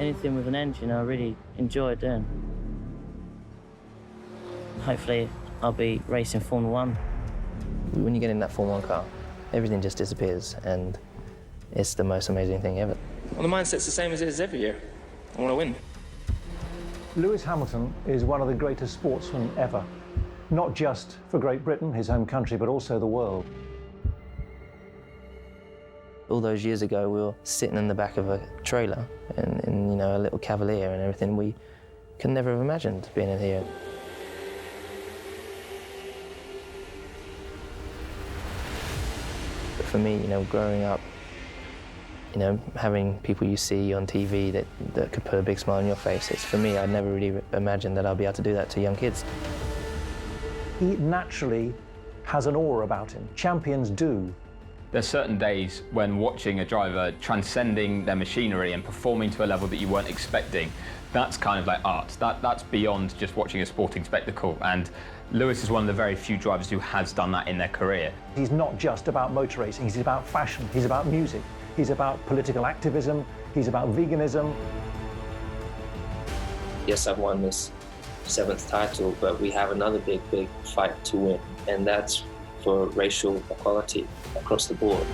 anything with an engine I really enjoy doing. Hopefully I'll be racing Formula 1. When you get in that Formula 1 car, everything just disappears, and it's the most amazing thing ever. Well, the mindset's the same as it is every year. I want to win. Lewis Hamilton is one of the greatest sportsmen ever, not just for Great Britain, his home country, but also the world. All those years ago, we were sitting in the back of a trailer in you know, a little Cavalier and everything. We could never have imagined being in here. But for me, you know, growing up, you know, having people you see on TV that could put a big smile on your face, for me, I'd never really imagined that I'd be able to do that to young kids. He naturally has an aura about him. Champions do. There's certain days when watching a driver transcending their machinery and performing to a level that you weren't expecting, that's kind of like art. That's beyond just watching a sporting spectacle. And Lewis is one of the very few drivers who has done that in their career. He's not just about motor racing, he's about fashion, he's about music, he's about political activism, he's about veganism. Yes, I've won this 7th title, but we have another big fight to win, and that's for racial equality across the board.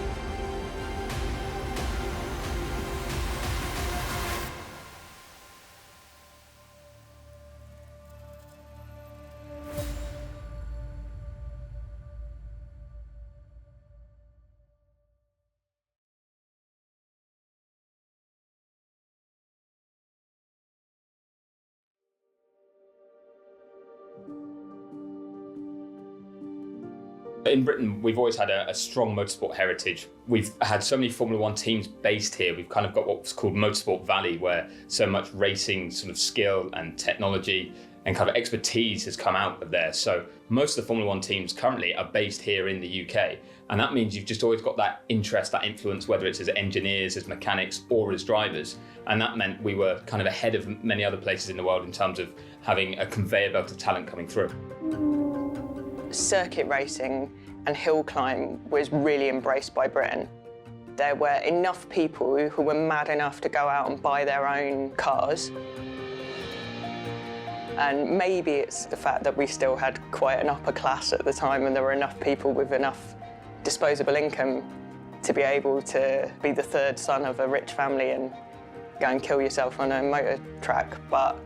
In Britain, we've always had a strong motorsport heritage. We've had so many Formula 1 teams based here. We've kind of got what's called Motorsport Valley, where so much racing sort of skill and technology and kind of expertise has come out of there. So most of the Formula 1 teams currently are based here in the UK. And that means you've just always got that interest, that influence, whether it's as engineers, as mechanics, or as drivers. And that meant we were kind of ahead of many other places in the world in terms of having a conveyor belt of talent coming through. Circuit racing and hill climb was really embraced by Britain. There were enough people who were mad enough to go out and buy their own cars. And maybe it's the fact that we still had quite an upper class at the time, and there were enough people with enough disposable income to be able to be the third son of a rich family and go and kill yourself on a motor track. But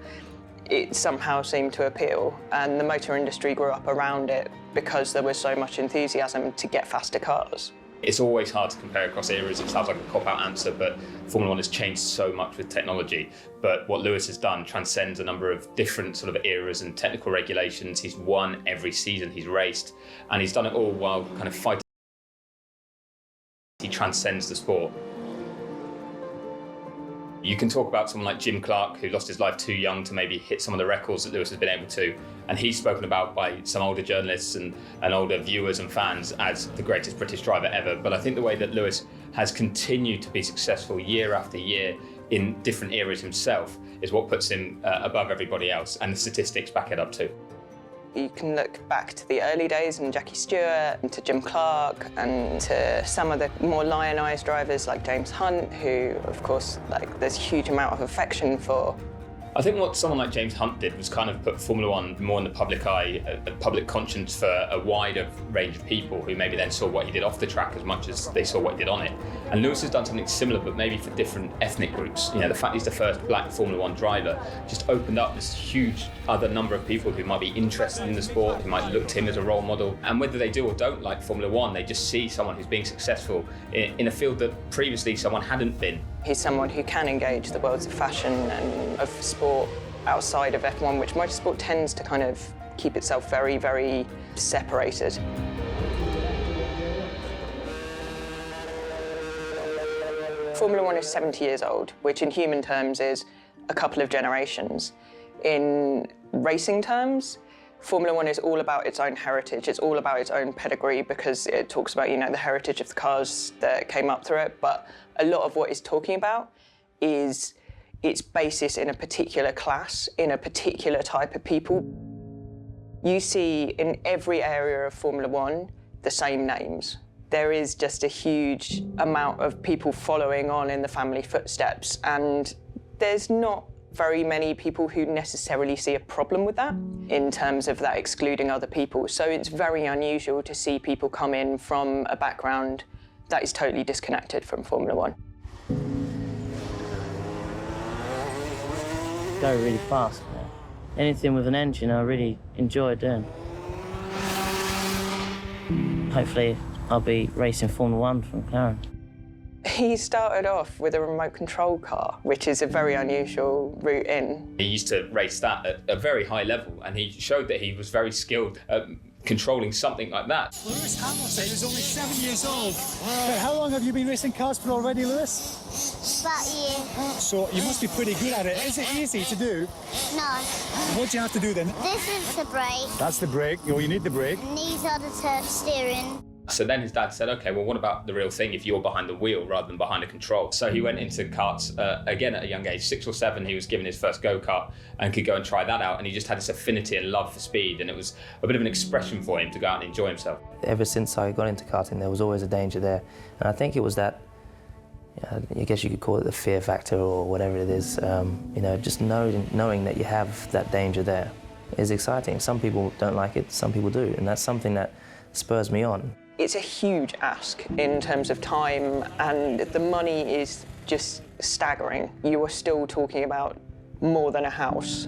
it somehow seemed to appeal, and the motor industry grew up around it because there was so much enthusiasm to get faster cars. It's always hard to compare across eras. It sounds like a cop-out answer, but Formula 1 has changed so much with technology. But what Lewis has done transcends a number of different sort of eras and technical regulations. He's won every season he's raced, and he's done it all while kind of fighting. He transcends the sport. You can talk about someone like Jim Clark, who lost his life too young to maybe hit some of the records that Lewis has been able to. And he's spoken about by some older journalists and older viewers and fans as the greatest British driver ever. But I think the way that Lewis has continued to be successful year after year in different eras himself is what puts him above everybody else. And the statistics back it up too. You can look back to the early days and Jackie Stewart, and to Jim Clark, and to some of the more lionised drivers like James Hunt, who, of course, there's a huge amount of affection for. I think what someone like James Hunt did was kind of put Formula 1 more in the public eye, a public conscience for a wider range of people who maybe then saw what he did off the track as much as they saw what he did on it. And Lewis has done something similar, but maybe for different ethnic groups. You know, the fact he's the first black Formula 1 driver just opened up this huge other number of people who might be interested in the sport, who might look to him as a role model. And whether they do or don't like Formula 1, they just see someone who's being successful in a field that previously someone hadn't been. He's someone who can engage the worlds of fashion and of sport outside of F1, which motorsport tends to kind of keep itself very, very separated. Formula 1 is 70 years old, which in human terms is a couple of generations. In racing terms, Formula 1 is all about its own heritage. It's all about its own pedigree, because it talks about, you know, the heritage of the cars that came up through it. But a lot of what it's talking about is its basis in a particular class, in a particular type of people. You see in every area of Formula 1 the same names. There is just a huge amount of people following on in the family footsteps, and There's not very many people who necessarily see a problem with that in terms of that excluding other people. So it's very unusual to see people come in from a background that is totally disconnected from Formula One. Go really fast, man. Anything with an engine, I really enjoy doing. Hopefully, I'll be racing Formula One from McLaren. He started off with a remote control car, which is a very unusual route in. He used to race that at a very high level, and he showed that he was very skilled at controlling something like that. Lewis Hamilton is only 7 years old. Wow. How long have you been racing cars for already, Lewis? About a year. So you must be pretty good at it. Is it easy to do? No. What do you have to do then? This is the brake. That's the brake. Oh, you need the brake. And these are the steering. So then his dad said, okay, well, what about the real thing if you're behind the wheel rather than behind a control? So he went into karts again at a young age, 6 or 7, he was given his first go-kart and could go and try that out. And he just had this affinity and love for speed. And it was a bit of an expression for him to go out and enjoy himself. Ever since I got into karting, there was always a danger there. And I think it was that, I guess you could call it the fear factor or whatever it is, just knowing that you have that danger there is exciting. Some people don't like it, some people do. And that's something that spurs me on. It's a huge ask in terms of time, and the money is just staggering. You are still talking about more than a house,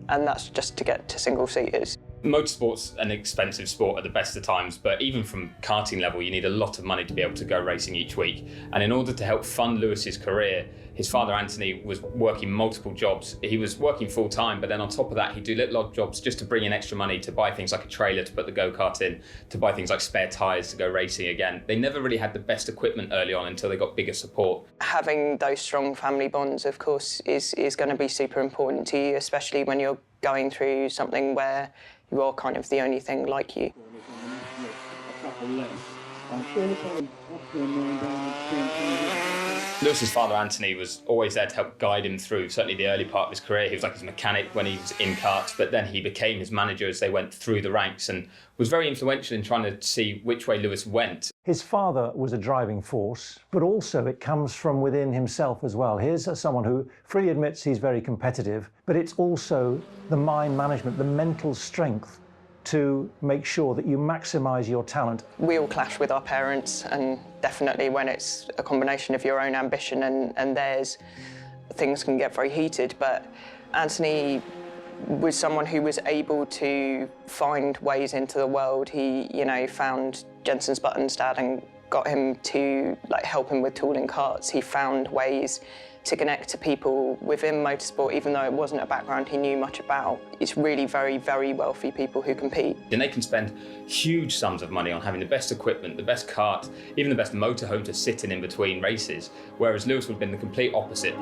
and that's just to get to single-seaters. Motorsport's an expensive sport at the best of times, but even from karting level, you need a lot of money to be able to go racing each week. And in order to help fund Lewis's career, his father, Anthony, was working multiple jobs. He was working full time, but then on top of that, he'd do little odd jobs just to bring in extra money to buy things like a trailer to put the go-kart in, to buy things like spare tyres to go racing again. They never really had the best equipment early on until they got bigger support. Having those strong family bonds, of course, is going to be super important to you, especially when you're going through something where you are kind of the only thing like you. Lewis's father, Anthony, was always there to help guide him through certainly the early part of his career. He was like his mechanic when he was in karts, but then he became his manager as they went through the ranks and was very influential in trying to see which way Lewis went. His father was a driving force, but also it comes from within himself as well. Here's someone who freely admits he's very competitive, but it's also the mind management, the mental strength to make sure that you maximise your talent. We all clash with our parents, and definitely when it's a combination of your own ambition and theirs, things can get very heated. But Anthony was someone who was able to find ways into the world. He, found Jenson's Button's dad and got him to help him with tooling karts. He found ways to connect to people within motorsport, even though it wasn't a background he knew much about. It's really very, very wealthy people who compete. And they can spend huge sums of money on having the best equipment, the best kart, even the best motorhome to sit in between races, whereas Lewis would have been the complete opposite.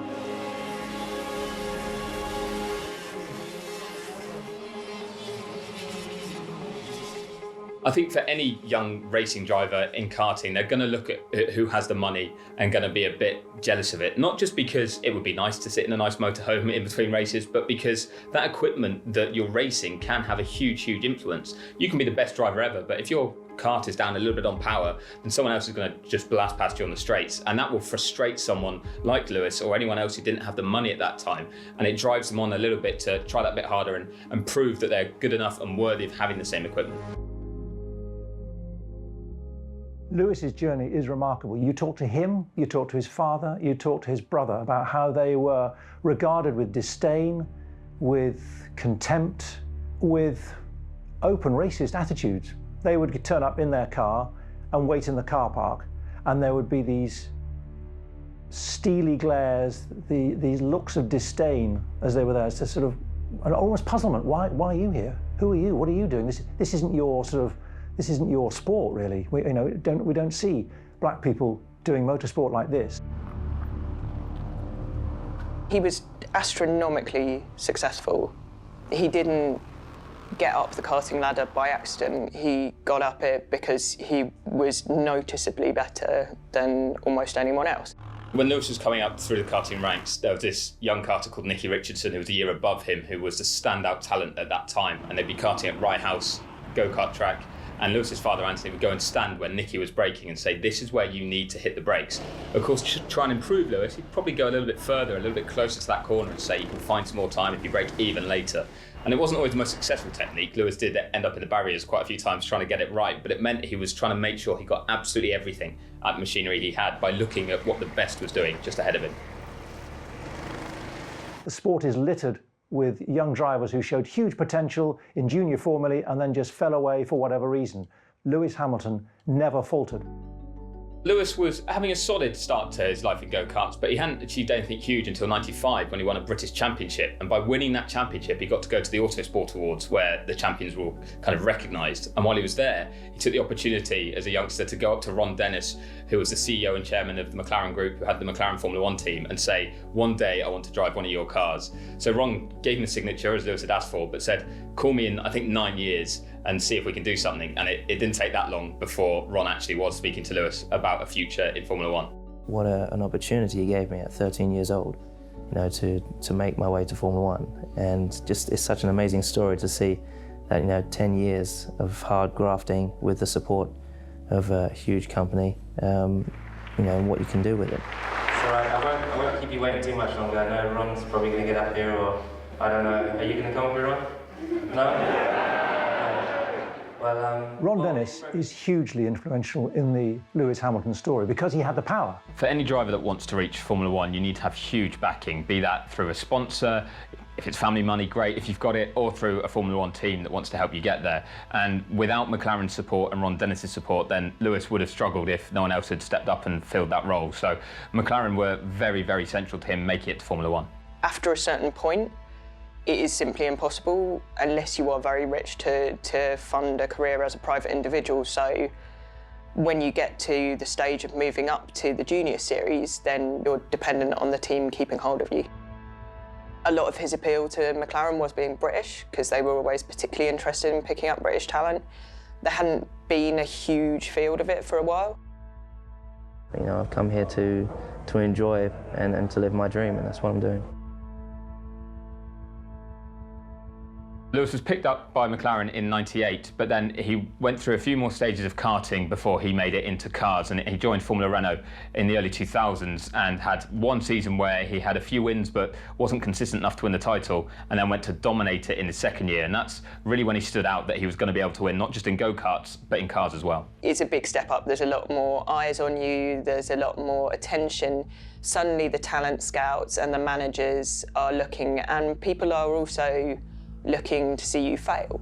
I think for any young racing driver in karting, they're going to look at who has the money and going to be a bit jealous of it. Not just because it would be nice to sit in a nice motorhome in between races, but because that equipment that you're racing can have a huge, huge influence. You can be the best driver ever, but if your kart is down a little bit on power, then someone else is going to just blast past you on the straights. And that will frustrate someone like Lewis or anyone else who didn't have the money at that time. And it drives them on a little bit to try that bit harder and prove that they're good enough and worthy of having the same equipment. Lewis's journey is remarkable. You talk to him, you talk to his father, you talk to his brother about how they were regarded with disdain, with contempt, with open racist attitudes. They would turn up in their car and wait in the car park, and there would be these steely glares, these looks of disdain as they were there. It's a sort of an almost puzzlement. Why are you here? Who are you? What are you doing? This isn't your this isn't your sport, really. We don't see black people doing motorsport like this. He was astronomically successful. He didn't get up the karting ladder by accident. He got up it because he was noticeably better than almost anyone else. When Lewis was coming up through the karting ranks, there was this young karter called Nicky Richardson, who was a year above him, who was the standout talent at that time. And they'd be karting at Rye House go-kart track. And Lewis's father, Anthony, would go and stand when Nicky was braking and say, this is where you need to hit the brakes. Of course, to try and improve Lewis, he'd probably go a little bit further, a little bit closer to that corner and say, you can find some more time if you brake even later. And it wasn't always the most successful technique. Lewis did end up in the barriers quite a few times trying to get it right, but it meant he was trying to make sure he got absolutely everything out of the machinery he had by looking at what the best was doing just ahead of him. The sport is littered with young drivers who showed huge potential in junior formulae and then just fell away for whatever reason. Lewis Hamilton never faltered. Lewis was having a solid start to his life in go-karts, but he hadn't achieved anything huge until '95 when he won a British Championship. And by winning that championship, he got to go to the Autosport Awards where the champions were kind of recognised. And while he was there, he took the opportunity as a youngster to go up to Ron Dennis, who was the CEO and chairman of the McLaren Group, who had the McLaren Formula One team, and say, one day I want to drive one of your cars. So Ron gave him the signature as Lewis had asked for, but said, call me in, I think, 9 years and see if we can do something. And it didn't take that long before Ron actually was speaking to Lewis about a future in Formula One. What an opportunity he gave me at 13 years old, to make my way to Formula One. And just, it's such an amazing story to see that, 10 years of hard grafting with the support of a huge company, and what you can do with it. It's all right, I won't keep you waiting too much longer. I know Ron's probably going to get up here, or I don't know. Are you going to come up here, Ron? No? Well, Ron Dennis is hugely influential in the Lewis Hamilton story because he had the power. For any driver that wants to reach Formula One, you need to have huge backing, be that through a sponsor, if it's family money, great, if you've got it, or through a Formula One team that wants to help you get there. And without McLaren's support and Ron Dennis's support, then Lewis would have struggled if no one else had stepped up and filled that role. So McLaren were very, very central to him making it to Formula One. After a certain point, it is simply impossible unless you are very rich to fund a career as a private individual. So when you get to the stage of moving up to the junior series, then you're dependent on the team keeping hold of you. A lot of his appeal to McLaren was being British, because they were always particularly interested in picking up British talent. There hadn't been a huge field of it for a while. I've come here to enjoy and to live my dream, and that's what I'm doing. Lewis was picked up by McLaren in '98, but then he went through a few more stages of karting before he made it into cars, and he joined Formula Renault in the early 2000s and had one season where he had a few wins but wasn't consistent enough to win the title, and then went to dominate it in his second year. And that's really when he stood out, that he was going to be able to win, not just in go-karts, but in cars as well. It's a big step up. There's a lot more eyes on you. There's a lot more attention. Suddenly the talent scouts and the managers are looking, and people are also looking to see you fail.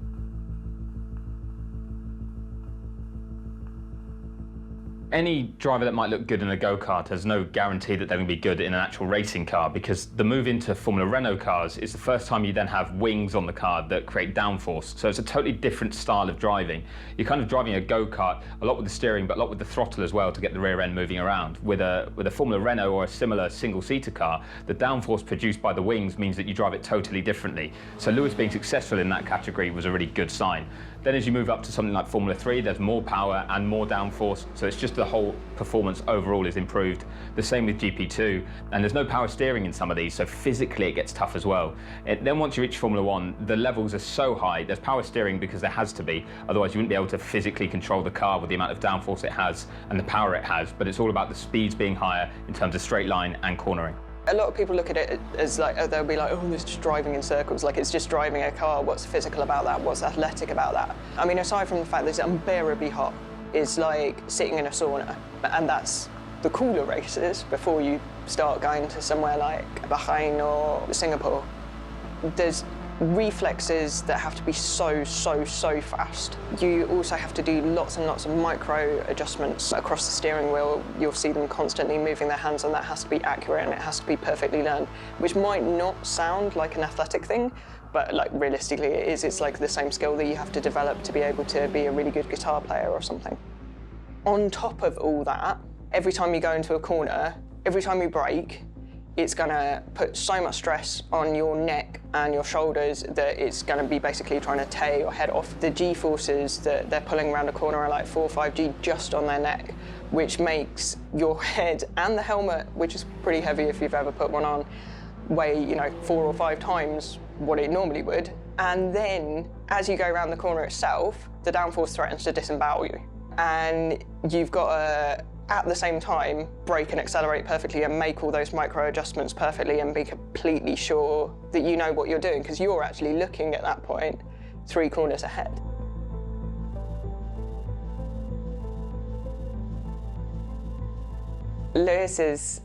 Any driver that might look good in a go-kart has no guarantee that they're going to be good in an actual racing car, because the move into Formula Renault cars is the first time you then have wings on the car that create downforce. So it's a totally different style of driving. You're kind of driving a go-kart, a lot with the steering, but a lot with the throttle as well to get the rear end moving around. With a Formula Renault or a similar single-seater car, the downforce produced by the wings means that you drive it totally differently. So Lewis being successful in that category was a really good sign. Then as you move up to something like Formula 3, there's more power and more downforce, so it's just the whole performance overall is improved. The same with GP2, and there's no power steering in some of these, so physically it gets tough as well. Then once you reach Formula 1, the levels are so high, there's power steering because there has to be, otherwise you wouldn't be able to physically control the car with the amount of downforce it has and the power it has, but it's all about the speeds being higher in terms of straight line and cornering. A lot of people look at it as like, they'll be like, oh, it's just driving in circles, like it's just driving a car, what's physical about that, what's athletic about that? I mean, aside from the fact that it's unbearably hot, it's like sitting in a sauna, and that's the cooler races before you start going to somewhere like Bahrain or Singapore. There's reflexes that have to be so fast. You also have to do lots and lots of micro adjustments across the steering wheel. You'll see them constantly moving their hands, and that has to be accurate and it has to be perfectly learned, which might not sound like an athletic thing, but like realistically it is. It's like the same skill that you have to develop to be able to be a really good guitar player or something. On top of all that, every time you go into a corner, every time you brake, it's going to put so much stress on your neck and your shoulders that it's going to be basically trying to tear your head off. The G-forces that they're pulling around a corner are like 4 or 5 G just on their neck, which makes your head and the helmet, which is pretty heavy if you've ever put one on, weigh 4 or 5 times what it normally would. And then, as you go around the corner itself, the downforce threatens to disembowel you. And you've got to, at the same time, brake and accelerate perfectly and make all those micro adjustments perfectly and be completely sure that you know what you're doing, because you're actually looking at that point 3 corners ahead. Lewis's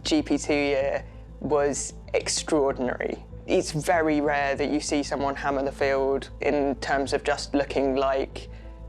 GP2 year was extraordinary. It's very rare that you see someone hammer the field in terms of just looking like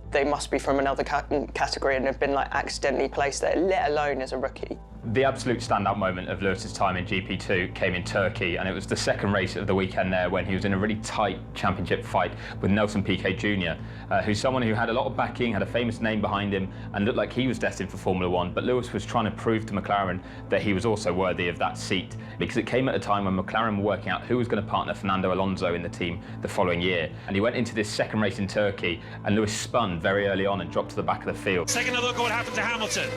they must be from another category and have been like accidentally placed there, let alone as a rookie. The absolute standout moment of Lewis's time in GP2 came in Turkey, and it was the second race of the weekend there when he was in a really tight championship fight with Nelson Piquet Jr., who's someone who had a lot of backing, had a famous name behind him, and looked like he was destined for Formula One. But Lewis was trying to prove to McLaren that he was also worthy of that seat, because it came at a time when McLaren were working out who was going to partner Fernando Alonso in the team the following year. And he went into this second race in Turkey, and Lewis spun very early on and dropped to the back of the field. Taking a look at what happened to Hamilton.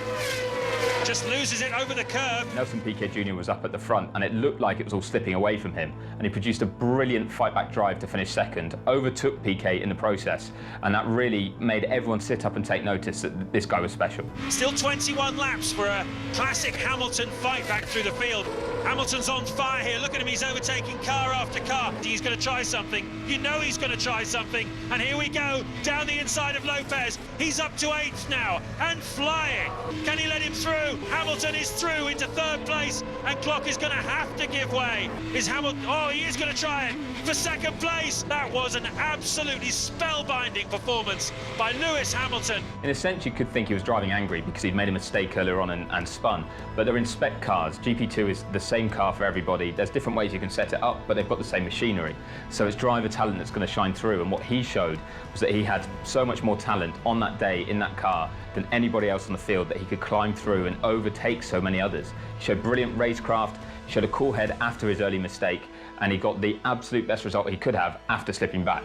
Just loses it over the curve. Nelson Piquet Jr. was up at the front, and it looked like it was all slipping away from him, and he produced a brilliant fight-back drive to finish second, overtook Piquet in the process, and that really made everyone sit up and take notice that this guy was special. Still 21 laps for a classic Hamilton fight back through the field. Hamilton's on fire here. Look at him, he's overtaking car after car. He's going to try something. You know he's going to try something. And here we go, down the inside of Lopez. He's up to 8th now, and flying. Can he let him through? Hamilton is through into 3rd place, and Clock is going to have to give way. Is Hamilton? Oh, he is going to try it for 2nd place. That was an absolutely spellbinding performance by Lewis Hamilton. In a sense, you could think he was driving angry because he'd made a mistake earlier on and spun, but they're in spec cars. GP2 is the same car for everybody. There's different ways you can set it up, but they've got the same machinery. So it's driver talent that's going to shine through, and what he showed was that he had so much more talent on that day in that car than anybody else on the field, that he could climb through and overtake so many others. He showed brilliant racecraft, he showed a cool head after his early mistake, and he got the absolute best result he could have after slipping back.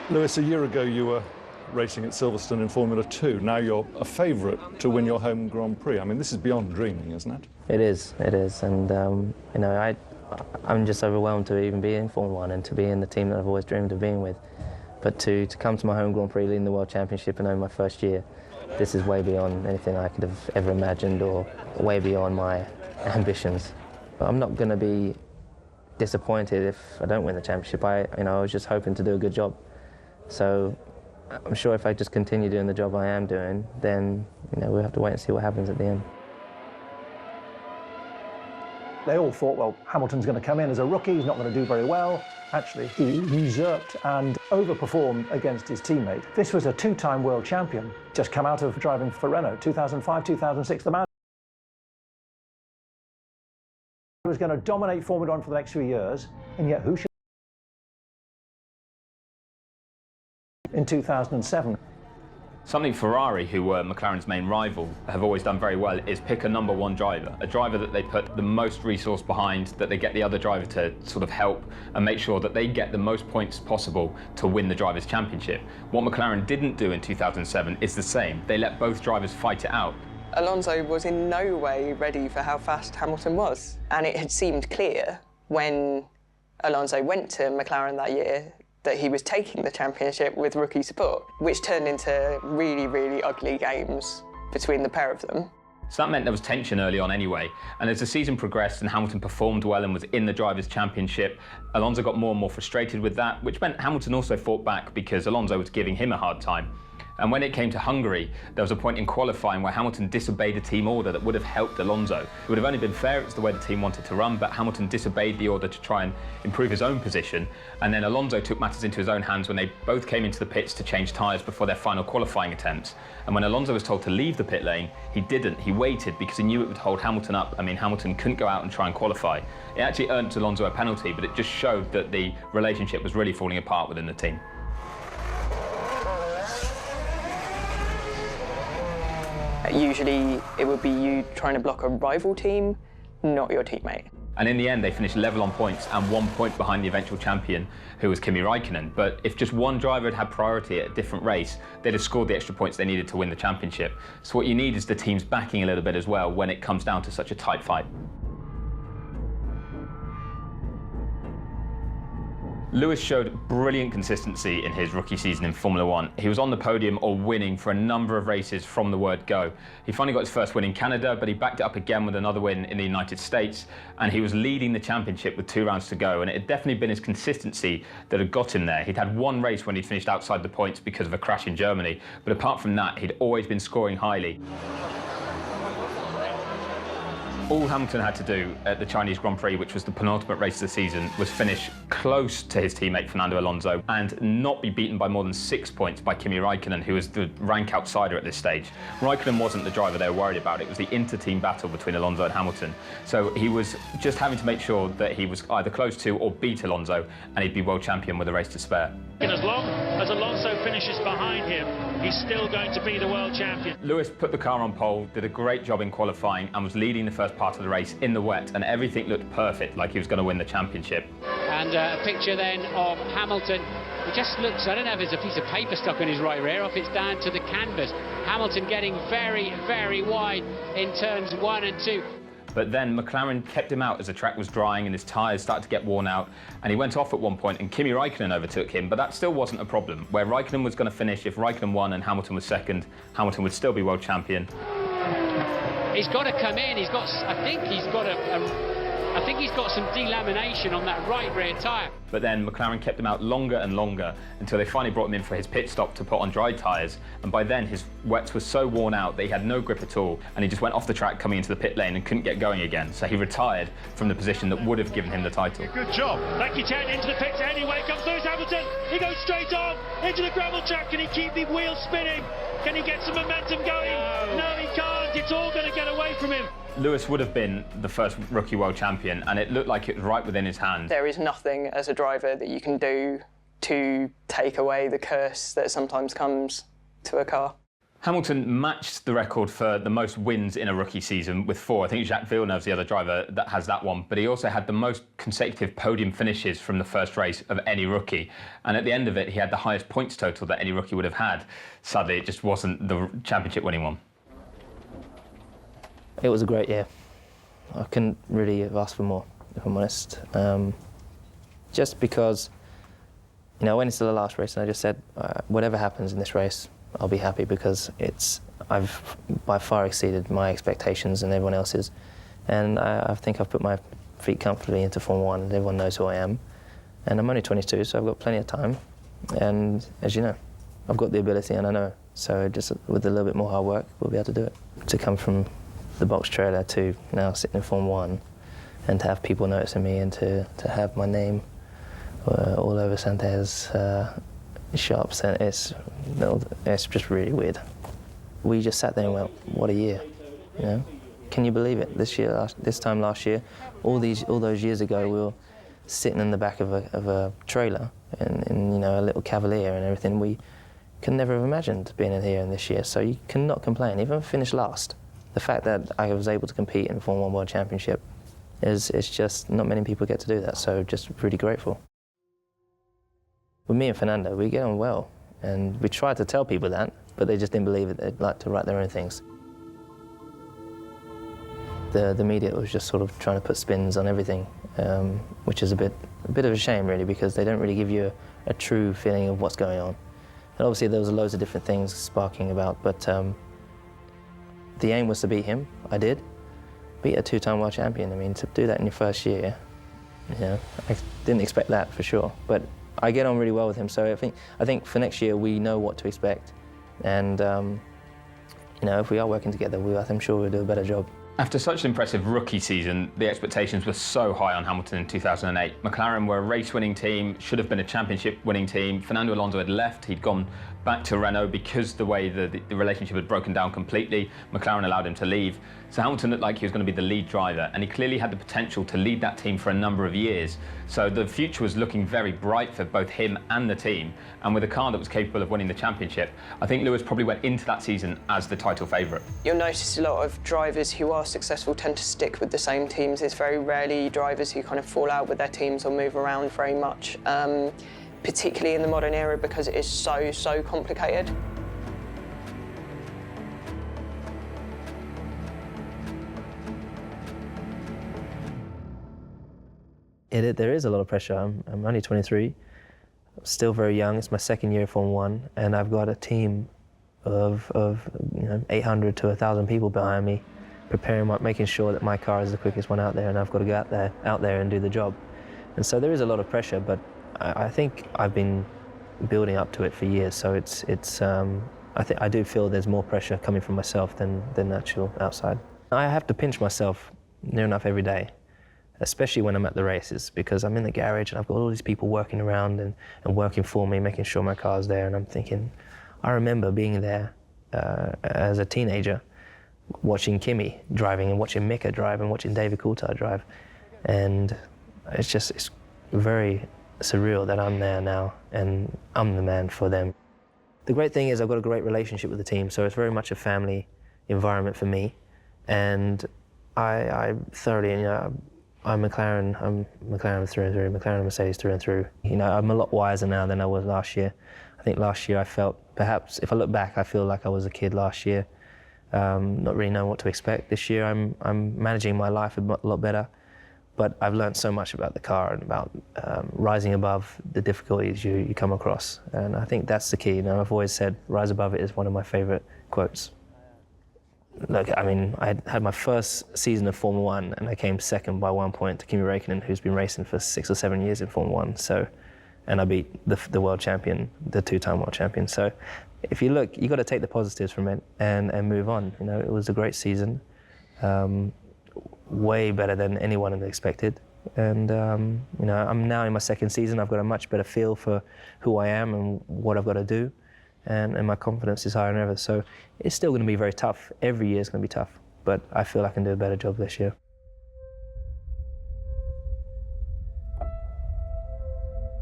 Lewis, a year ago you were racing at Silverstone in Formula 2. Now you're a favourite to win your home Grand Prix. I mean, this is beyond dreaming, isn't it? It is, and you know, I'm just overwhelmed to even be in Formula 1 and to be in the team that I've always dreamed of being with. But to come to my home Grand Prix, leading the World Championship and only my first year, this is way beyond anything I could have ever imagined, or way beyond my ambitions. But I'm not going to be disappointed if I don't win the championship. I was just hoping to do a good job. So I'm sure if I just continue doing the job I am doing, then we'll have to wait and see what happens at the end. They all thought, well, Hamilton's going to come in as a rookie, he's not going to do very well. Actually, he usurped and overperformed against his teammate. This was a 2-time world champion, just come out of driving for Renault, 2005, 2006. The man was going to dominate Formula 1 for the next few years, and yet who should in 2007? Something Ferrari, who were McLaren's main rival, have always done very well is pick a #1 driver, a driver that they put the most resource behind, that they get the other driver to sort of help and make sure that they get the most points possible to win the Drivers' Championship. What McLaren didn't do in 2007 is the same. They let both drivers fight it out. Alonso was in no way ready for how fast Hamilton was, and it had seemed clear when Alonso went to McLaren that year that he was taking the championship with rookie support, which turned into really, really ugly games between the pair of them. So that meant there was tension early on anyway, and as the season progressed and Hamilton performed well and was in the Drivers' Championship, Alonso got more and more frustrated with that, which meant Hamilton also fought back because Alonso was giving him a hard time. And when it came to Hungary, there was a point in qualifying where Hamilton disobeyed a team order that would have helped Alonso. It would have only been fair, it's the way the team wanted to run, but Hamilton disobeyed the order to try and improve his own position. And then Alonso took matters into his own hands when they both came into the pits to change tyres before their final qualifying attempts. And when Alonso was told to leave the pit lane, he didn't. He waited because he knew it would hold Hamilton up. I mean, Hamilton couldn't go out and try and qualify. It actually earned Alonso a penalty, but it just showed that the relationship was really falling apart within the team. Usually it would be you trying to block a rival team, not your teammate. And in the end, they finished level on points and 1 point behind the eventual champion, who was Kimi Räikkönen. But if just one driver had had priority at a different race, they'd have scored the extra points they needed to win the championship. So what you need is the team's backing a little bit as well when it comes down to such a tight fight. Lewis showed brilliant consistency in his rookie season in Formula One. He was on the podium or winning for a number of races from the word go. He finally got his first win in Canada, but he backed it up again with another win in the United States, and he was leading the championship with 2 rounds to go, and it had definitely been his consistency that had got him there. He'd had one race when he finished outside the points because of a crash in Germany, but apart from that, he'd always been scoring highly. All Hamilton had to do at the Chinese Grand Prix, which was the penultimate race of the season, was finish close to his teammate Fernando Alonso and not be beaten by more than 6 points by Kimi Räikkönen, who was the rank outsider at this stage. Räikkönen wasn't the driver they were worried about. It was the inter-team battle between Alonso and Hamilton. So he was just having to make sure that he was either close to or beat Alonso, and he'd be world champion with a race to spare. And as long as Alonso finishes behind him, he's still going to be the world champion. Lewis put the car on pole, did a great job in qualifying, and was leading the first part of the race in the wet, and everything looked perfect, like he was going to win the championship. And a picture then of Hamilton. It just looks, I don't know if there's a piece of paper stuck on his right rear, or if it's down to the canvas. Hamilton getting very, very wide in turns 1 and 2. But then McLaren kept him out as the track was drying and his tyres started to get worn out, and he went off at one point and Kimi Räikkönen overtook him, but that still wasn't a problem. Where Räikkönen was going to finish, if Räikkönen won and Hamilton was second, Hamilton would still be world champion. He's got to come in. I think he's got some delamination on that right rear tyre. But then McLaren kept him out longer and longer until they finally brought him in for his pit stop to put on dry tyres, and by then his wets were so worn out that he had no grip at all, and he just went off the track coming into the pit lane and couldn't get going again, so he retired from the position that would have given him the title. Good job. Thank you, Ted. Into the pits anyway comes Lewis Hamilton. He goes straight on into the gravel track. Can he keep the wheels spinning? Can he get some momentum going? No, he can't. It's all going to get away from him. Lewis would have been the first rookie world champion, and it looked like it was right within his hand. There is nothing as a driver that you can do to take away the curse that sometimes comes to a car. Hamilton matched the record for the most wins in a rookie season with 4. I think Jacques Villeneuve's the other driver that has that one, but he also had the most consecutive podium finishes from the first race of any rookie. And at the end of it, he had the highest points total that any rookie would have had. Sadly, it just wasn't the championship winning one. It was a great year. I couldn't really have asked for more, if I'm honest. Just because, you know, I went into the last race and I just said, whatever happens in this race, I'll be happy because I've by far exceeded my expectations and everyone else's. And I think I've put my feet comfortably into Formula 1 and everyone knows who I am. And I'm only 22, so I've got plenty of time. And as you know, I've got the ability and I know. So just with a little bit more hard work, we'll be able to do it. To come from the box trailer to now sitting in Formula 1 and to have people noticing me and to have my name all over Santerre's shops, and it's just really weird. We just sat there and went, what a year, you know? Can you believe it? This time last year, all those years ago, we were sitting in the back of a trailer in you know, a little Cavalier and everything. We could never have imagined being in here in this year, so you cannot complain. Even if I finished last, the fact that I was able to compete in the Formula 1 World Championship it's just not many people get to do that, so just really grateful. With me and Fernando, we get on well, and we tried to tell people that, but they just didn't believe it. They'd like to write their own things. The media was just sort of trying to put spins on everything, which is a bit of a shame, really, because they don't really give you a true feeling of what's going on. And obviously there was loads of different things sparking about, but the aim was to beat him. I did. Beat a 2-time world champion. I mean, to do that in your first year, you know, I didn't expect that for sure. But I get on really well with him, so I think for next year we know what to expect, and you know, if we are working together, I'm sure we'll do a better job. After such an impressive rookie season, the expectations were so high on Hamilton in 2008. McLaren were a race-winning team, should have been a championship-winning team. Fernando Alonso had left, he'd gone back to Renault because the way the relationship had broken down completely. McLaren allowed him to leave. So Hamilton looked like he was going to be the lead driver, and he clearly had the potential to lead that team for a number of years. So the future was looking very bright for both him and the team, and with a car that was capable of winning the championship, I think Lewis probably went into that season as the title favourite. You'll notice a lot of drivers who are successful tend to stick with the same teams. It's very rarely drivers who kind of fall out with their teams or move around very much, particularly in the modern era, because it is so complicated. There is a lot of pressure. I'm only 23, I'm still very young. It's my second year of Formula 1, and I've got a team of 800 to 1,000 people behind me, making sure that my car is the quickest one out there, and I've got to go out there and do the job. And so there is a lot of pressure, but I think I've been building up to it for years. So I do feel there's more pressure coming from myself than actual outside. I have to pinch myself near enough every day, especially when I'm at the races, because I'm in the garage and I've got all these people working around and working for me, making sure my car's there. And I'm thinking, I remember being there as a teenager, watching Kimi driving and watching Mika drive and watching David Coulthard drive. And it's very surreal that I'm there now and I'm the man for them. The great thing is I've got a great relationship with the team, so it's very much a family environment for me. And I thoroughly, I'm McLaren through and through, McLaren and Mercedes through and through. I'm a lot wiser now than I was last year. I think last year I felt, perhaps, if I look back, I feel like I was a kid last year, not really knowing what to expect. This year I'm managing my life a lot better, but I've learned so much about the car and about rising above the difficulties you come across. And I think that's the key. I've always said, rise above it is one of my favorite quotes. Look, I mean, I had my first season of Formula 1 and I came second by 1 point to Kimi Räikkönen, who's been racing for 6 or 7 years in Formula 1. So, and I beat the world champion, the 2-time world champion. So if you look, you've got to take the positives from it and move on. It was a great season, way better than anyone had expected. And I'm now in my second season. I've got a much better feel for who I am and what I've got to do. And my confidence is higher than ever. So it's still going to be very tough. Every year is going to be tough, but I feel I can do a better job this year.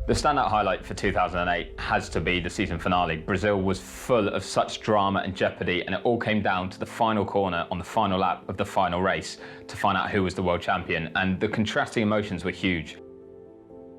The standout highlight for 2008 has to be the season finale. Brazil was full of such drama and jeopardy, and it all came down to the final corner on the final lap of the final race to find out who was the world champion, and the contrasting emotions were huge.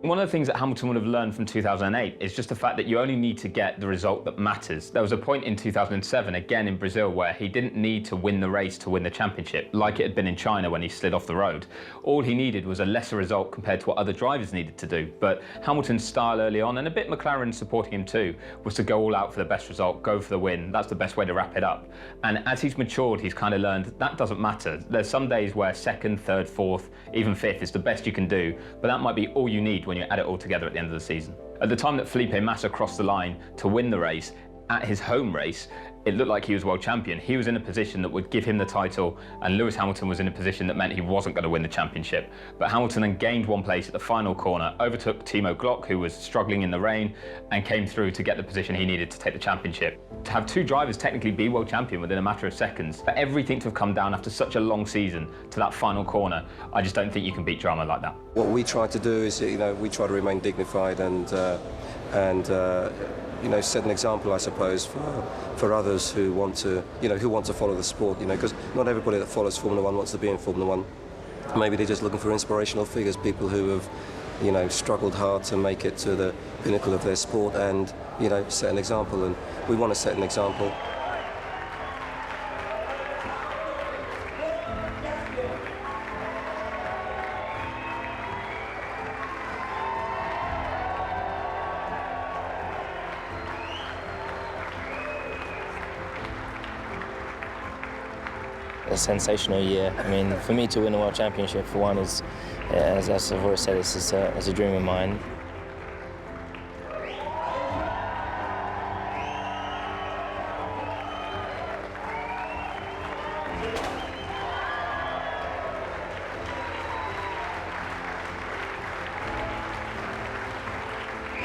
One of the things that Hamilton would have learned from 2008 is just the fact that you only need to get the result that matters. There was a point in 2007, again in Brazil, where he didn't need to win the race to win the championship, like it had been in China when he slid off the road. All he needed was a lesser result compared to what other drivers needed to do. But Hamilton's style early on, and a bit McLaren supporting him too, was to go all out for the best result, go for the win. That's the best way to wrap it up. And as he's matured, he's kind of learned that doesn't matter. There's some days where second, third, fourth, even fifth is the best you can do, but that might be all you need when you add it all together at the end of the season. At the time that Felipe Massa crossed the line to win the race, at his home race, it looked like he was world champion. He was in a position that would give him the title, and Lewis Hamilton was in a position that meant he wasn't going to win the championship. But Hamilton then gained one place at the final corner, overtook Timo Glock, who was struggling in the rain, and came through to get the position he needed to take the championship. To have two drivers technically be world champion within a matter of seconds, for everything to have come down after such a long season to that final corner, I just don't think you can beat drama like that. What we try to do is, we try to remain dignified and set an example, I suppose, for others who want to follow the sport. Because not everybody that follows Formula 1 wants to be in Formula 1. Maybe they're just looking for inspirational figures, people who have, struggled hard to make it to the pinnacle of their sport, and set an example. And we want to set an example. A sensational year. I mean, for me to win a world championship, for one, is, as I've always said, it's a dream of mine.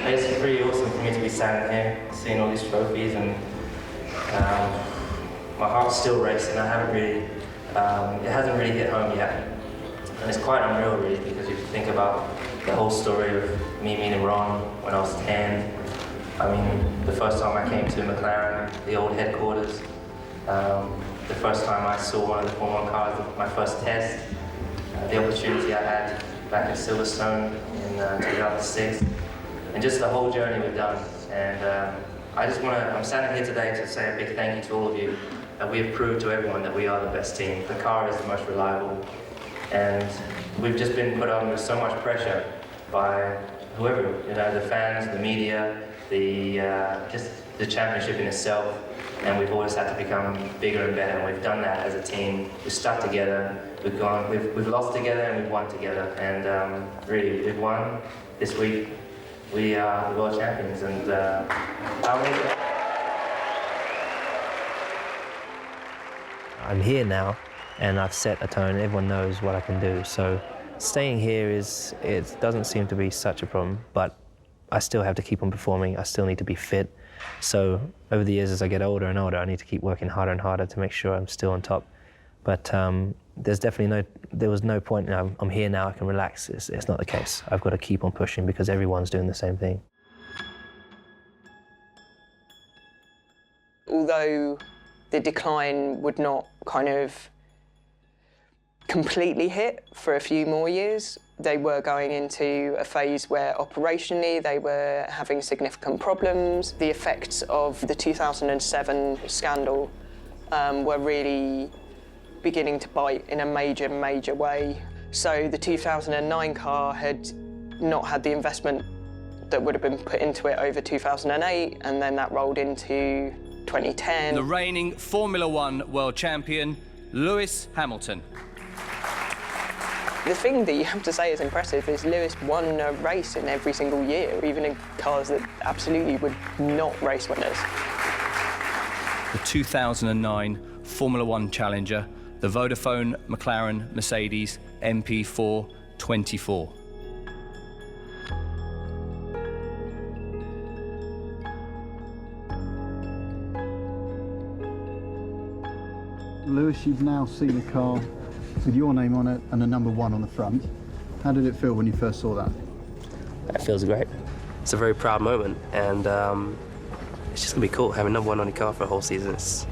It's pretty awesome for me to be standing here, seeing all these trophies, and my heart's still racing. I haven't really, it hasn't really hit home yet. And it's quite unreal, really, because if you think about the whole story of me meeting Ron when I was 10, I mean, the first time I came to McLaren, the old headquarters, the first time I saw one of the Formula 1 cars, my first test, the opportunity I had back in Silverstone in 2006, and just the whole journey we've done. And I'm standing here today to say a big thank you to all of you, that we have proved to everyone that we are the best team. The car is the most reliable, and we've just been put under so much pressure by whoever, you know, the fans, the media, just the championship in itself. And we've always had to become bigger and better, and we've done that as a team. We've stuck together, we've lost together, and we've won together. And really, we've won this week. We are the world champions, and I'm here now, and I've set a tone. Everyone knows what I can do. So staying here it doesn't seem to be such a problem, but I still have to keep on performing. I still need to be fit. So over the years, as I get older and older, I need to keep working harder and harder to make sure I'm still on top. But there was no point. You know, I'm here now, I can relax. It's not the case. I've got to keep on pushing because everyone's doing the same thing. Although the decline would not kind of completely hit for a few more years, they were going into a phase where operationally they were having significant problems. The effects of the 2007 scandal were really beginning to bite in a major way. So the 2009 car had not had the investment that would have been put into it over 2008, and then that rolled into 2010. The reigning Formula One world champion, Lewis Hamilton. The thing that you have to say is impressive is Lewis won a race in every single year, even in cars that absolutely were not race winners. The 2009 Formula One challenger, the Vodafone McLaren Mercedes MP4 24. Lewis, you've now seen a car with your name on it and a number 1 on the front. How did it feel when you first saw that? That feels great. It's a very proud moment, and it's just gonna be cool having number 1 on your car for a whole season. It's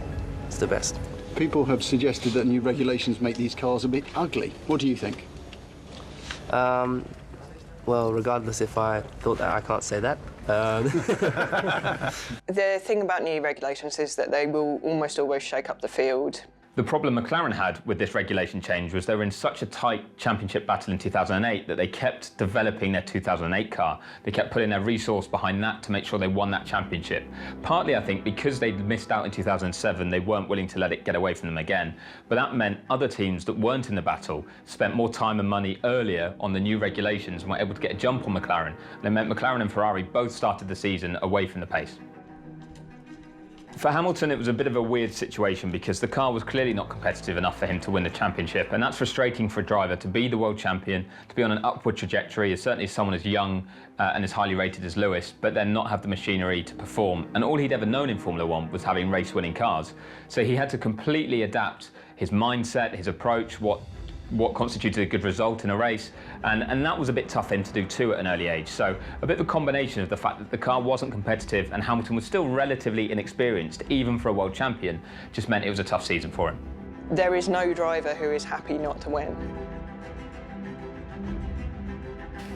the best. People have suggested that new regulations make these cars a bit ugly. What do you think? Well, regardless if I thought that, I can't say that. The thing about new regulations is that they will almost always shake up the field. The problem McLaren had with this regulation change was they were in such a tight championship battle in 2008 that they kept developing their 2008 car. They kept putting their resource behind that to make sure they won that championship. Partly, I think, because they'd missed out in 2007, they weren't willing to let it get away from them again. But that meant other teams that weren't in the battle spent more time and money earlier on the new regulations and were able to get a jump on McLaren. And it meant McLaren and Ferrari both started the season away from the pace. For Hamilton, it was a bit of a weird situation because the car was clearly not competitive enough for him to win the championship, and that's frustrating for a driver to be the world champion, to be on an upward trajectory, as certainly someone as young and as highly rated as Lewis, but then not have the machinery to perform. And all he'd ever known in Formula One was having race-winning cars. So he had to completely adapt his mindset, his approach, what constituted a good result in a race, and that was a bit tough for him to do too at an early age. So a bit of a combination of the fact that the car wasn't competitive and Hamilton was still relatively inexperienced, even for a world champion, just meant it was a tough season for him. There is no driver who is happy not to win.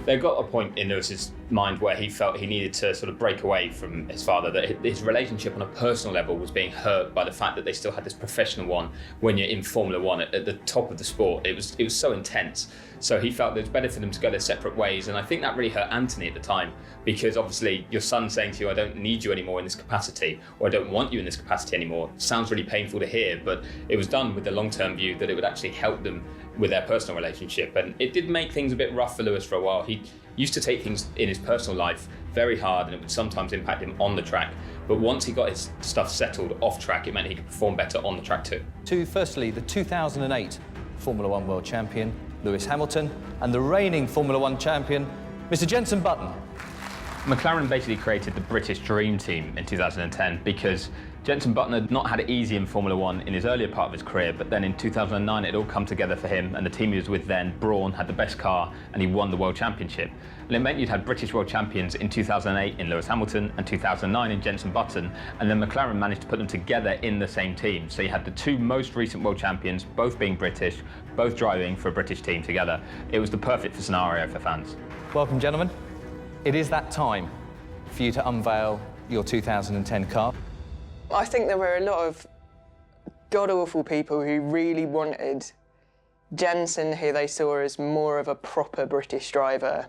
There got a point in Lewis's mind where he felt he needed to sort of break away from his father, that his relationship on a personal level was being hurt by the fact that they still had this professional one when you're in Formula One at the top of the sport. It was so intense. So he felt that it was better for them to go their separate ways, and I think that really hurt Anthony at the time, because obviously your son saying to you, I don't need you anymore in this capacity, or I don't want you in this capacity anymore, sounds really painful to hear, but it was done with the long-term view that it would actually help them with their personal relationship. And it did make things a bit rough for Lewis for a while. He used to take things in his personal life very hard, and it would sometimes impact him on the track. But once he got his stuff settled off track, it meant he could perform better on the track too. Firstly, the 2008 Formula One world champion, Lewis Hamilton, and the reigning Formula One champion, Mr. Jenson Button. McLaren basically created the British dream team in 2010 because Jenson Button had not had it easy in Formula One in his earlier part of his career, but then in 2009 it all come together for him, and the team he was with then, Brawn, had the best car and he won the World Championship. And it meant you'd had British world champions in 2008 in Lewis Hamilton and 2009 in Jenson Button, and then McLaren managed to put them together in the same team. So you had the two most recent world champions, both being British, both driving for a British team together. It was the perfect scenario for fans. Welcome, gentlemen. It is that time for you to unveil your 2010 car. I think there were a lot of god-awful people who really wanted Jenson, who they saw as more of a proper British driver,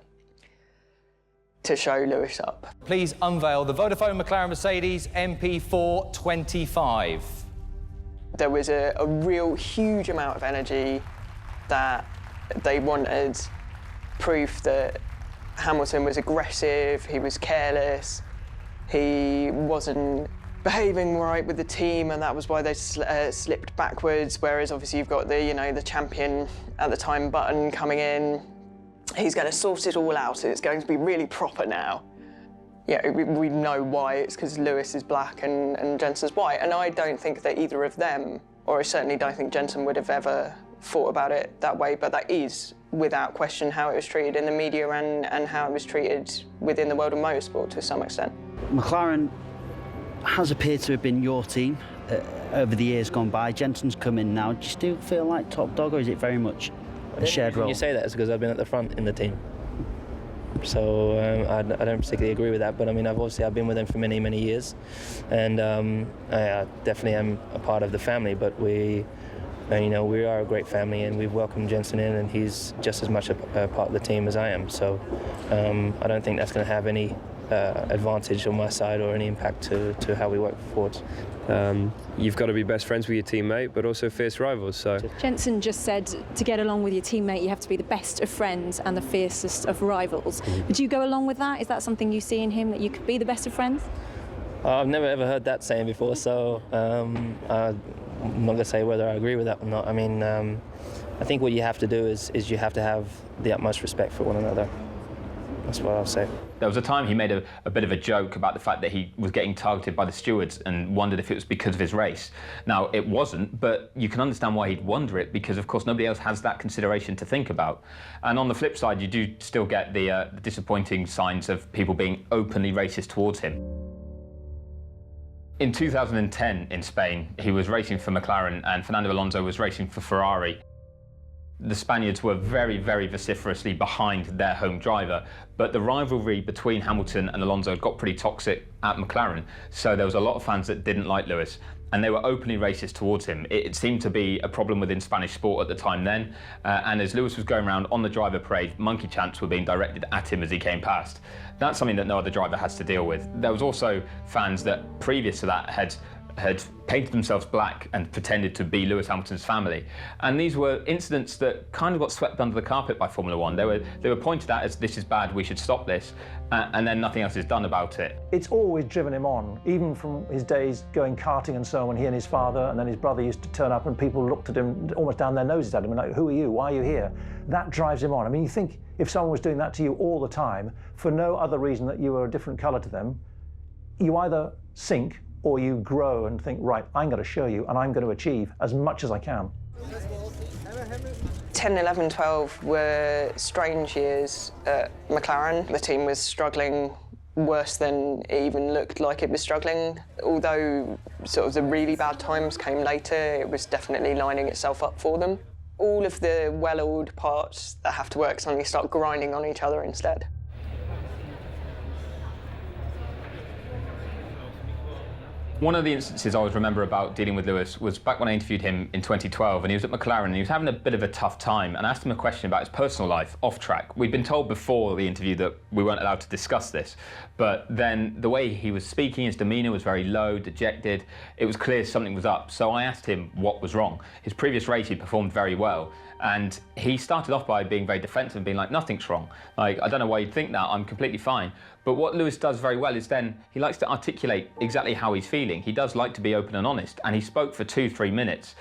to show Lewis up. Please unveil the Vodafone McLaren Mercedes MP425. There was a real huge amount of energy that they wanted proof that Hamilton was aggressive, he was careless, he wasn't behaving right with the team, and that was why they slipped backwards. Whereas obviously you've got the champion at the time Button coming in. He's going to sort it all out. It's going to be really proper now. Yeah, we know why. It's because Lewis is black and Jenson's white. And I don't think that either of them, or I certainly don't think Jenson would have ever thought about it that way, but that is, without question, how it was treated in the media and how it was treated within the world of motorsport to some extent. McLaren has appeared to have been your team over the years gone by. Jenson's come in now. Do you still feel like top dog, or is it very much a shared role? When you say that, it's because I've been at the front in the team. So I don't particularly agree with that, but I mean, I've been with them for many, many years, and I definitely am a part of the family. But we are a great family, and we've welcomed Jenson in, and he's just as much a part of the team as I am. So I don't think that's going to have any advantage on my side or any impact to how we work forward. You've got to be best friends with your teammate, but also fierce rivals. So Jenson just said to get along with your teammate, you have to be the best of friends and the fiercest of rivals. Would you go along with that? Is that something you see in him, that you could be the best of friends? I've never ever heard that saying before, so I'm not going to say whether I agree with that or not. I mean, I think what you have to do is you have to have the utmost respect for one another. That's what I'll say. There was a time he made a bit of a joke about the fact that he was getting targeted by the stewards and wondered if it was because of his race. Now, it wasn't, but you can understand why he'd wonder it, because, of course, nobody else has that consideration to think about. And on the flip side, you do still get the disappointing signs of people being openly racist towards him. In 2010 in Spain, he was racing for McLaren and Fernando Alonso was racing for Ferrari. The Spaniards were very, very vociferously behind their home driver, but the rivalry between Hamilton and Alonso got pretty toxic at McLaren, so there was a lot of fans that didn't like Lewis, and they were openly racist towards him. It seemed to be a problem within Spanish sport at the time then, and as Lewis was going around on the driver parade, monkey chants were being directed at him as he came past. That's something that no other driver has to deal with. There was also fans that, previous to that, had painted themselves black and pretended to be Lewis Hamilton's family. And these were incidents that kind of got swept under the carpet by Formula One. They were pointed at as, this is bad, we should stop this, and then nothing else is done about it. It's always driven him on, even from his days going karting and so on, when he and his father and then his brother used to turn up and people looked at him almost down their noses at him and like, who are you, why are you here? That drives him on. I mean, you think if someone was doing that to you all the time, for no other reason that you were a different colour to them, you either sink or you grow and think, right, I'm going to show you and I'm going to achieve as much as I can. 10, 11, 12 were strange years at McLaren. The team was struggling worse than it even looked like it was struggling. Although sort of the really bad times came later, it was definitely lining itself up for them. All of the well-oiled parts that have to work suddenly start grinding on each other instead. One of the instances I always remember about dealing with Lewis was back when I interviewed him in 2012, and he was at McLaren and he was having a bit of a tough time, and I asked him a question about his personal life off track. We'd been told before the interview that we weren't allowed to discuss this, but then the way he was speaking, his demeanour was very low, dejected. It was clear something was up, so I asked him what was wrong. His previous race he performed very well, and he started off by being very defensive and being like, nothing's wrong. Like, I don't know why you'd think that, I'm completely fine. But what Lewis does very well is then he likes to articulate exactly how he's feeling. He does like to be open and honest, and he spoke for 2-3 minutes,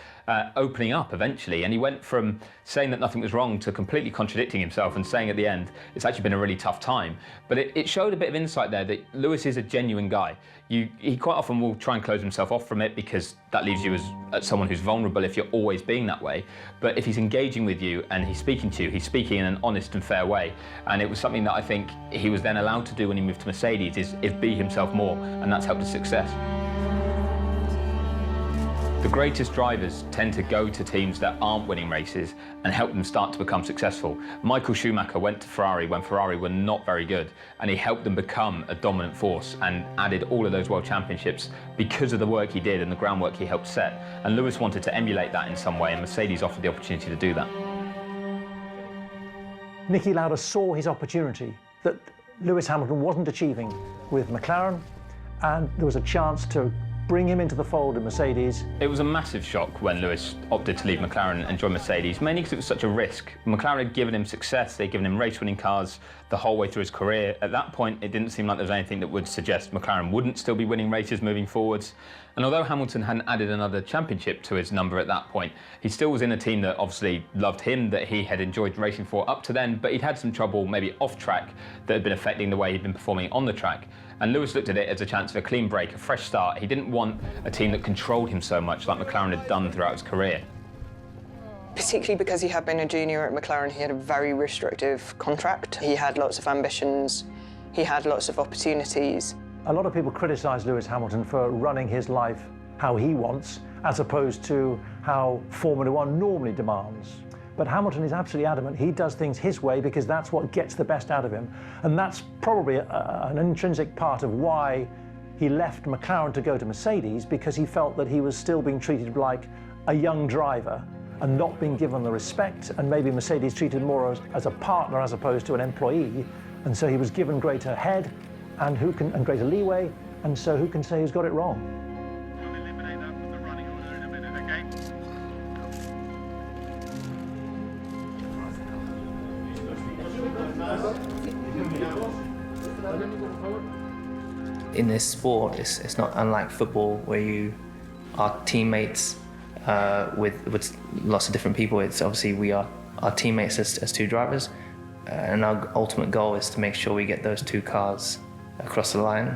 opening up eventually, and he went from saying that nothing was wrong to completely contradicting himself and saying at the end, it's actually been a really tough time. But it showed a bit of insight there that Lewis is a genuine guy. He quite often will try and close himself off from it because that leaves you as someone who's vulnerable if you're always being that way. But if he's engaging with you and he's speaking to you, he's speaking in an honest and fair way. And it was something that I think he was then allowed to do when he moved to Mercedes, is be himself more, and that's helped his success. The greatest drivers tend to go to teams that aren't winning races and help them start to become successful. Michael Schumacher went to Ferrari when Ferrari were not very good, and he helped them become a dominant force and added all of those world championships because of the work he did and the groundwork he helped set. And Lewis wanted to emulate that in some way, and Mercedes offered the opportunity to do that. Niki Lauda saw his opportunity, that Lewis Hamilton wasn't achieving with McLaren, and there was a chance to bring him into the fold in Mercedes. It was a massive shock when Lewis opted to leave McLaren and join Mercedes, mainly because it was such a risk. McLaren had given him success, they'd given him race-winning cars the whole way through his career. At that point, it didn't seem like there was anything that would suggest McLaren wouldn't still be winning races moving forwards. And although Hamilton hadn't added another championship to his number at that point, he still was in a team that obviously loved him, that he had enjoyed racing for up to then, but he'd had some trouble maybe off track that had been affecting the way he'd been performing on the track. And Lewis looked at it as a chance for a clean break, a fresh start. He didn't want a team that controlled him so much like McLaren had done throughout his career. Particularly because he had been a junior at McLaren, he had a very restrictive contract. He had lots of ambitions, he had lots of opportunities. A lot of people criticise Lewis Hamilton for running his life how he wants, as opposed to how Formula One normally demands. But Hamilton is absolutely adamant he does things his way because that's what gets the best out of him. And that's probably an intrinsic part of why he left McLaren to go to Mercedes, because he felt that he was still being treated like a young driver and not being given the respect, and maybe Mercedes treated more as a partner as opposed to an employee. And so he was given greater head and greater leeway, and so who can say he's got it wrong? In this sport, it's not unlike football where you are teammates with lots of different people. It's obviously we are teammates as two drivers, and our ultimate goal is to make sure we get those two cars across the line,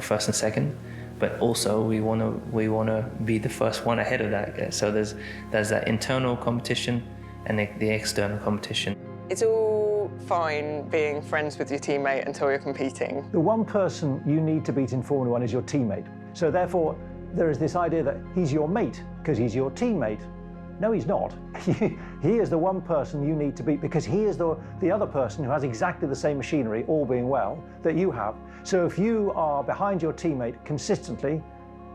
first and second. But also we want to be the first one ahead of that. So there's that internal competition and the external competition. It's all fine being friends with your teammate until you're competing. The one person you need to beat in Formula One is your teammate. So therefore, there is this idea that he's your mate because he's your teammate. No, he's not. He is the one person you need to beat because he is the other person who has exactly the same machinery, all being well, that you have. So if you are behind your teammate consistently,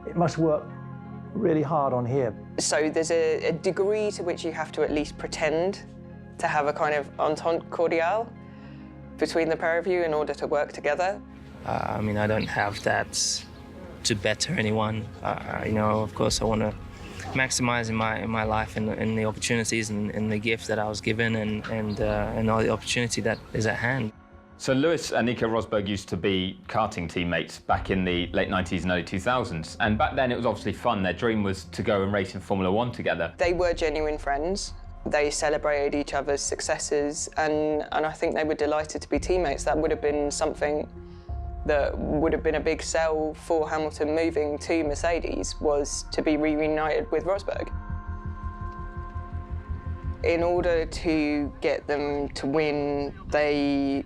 it must work really hard on here. So there's a degree to which you have to at least pretend to have a kind of entente cordiale between the pair of you in order to work together. I don't have that to better anyone. Of course, I want to maximize in my life and the opportunities and the gift that I was given and all the opportunity that is at hand. So Lewis and Nico Rosberg used to be karting teammates back in the late 90s and early 2000s. And back then it was obviously fun. Their dream was to go and race in Formula One together. They were genuine friends. They celebrated each other's successes, and I think they were delighted to be teammates. That would have been something that would have been a big sell for Hamilton moving to Mercedes, was to be reunited with Rosberg. In order to get them to win, they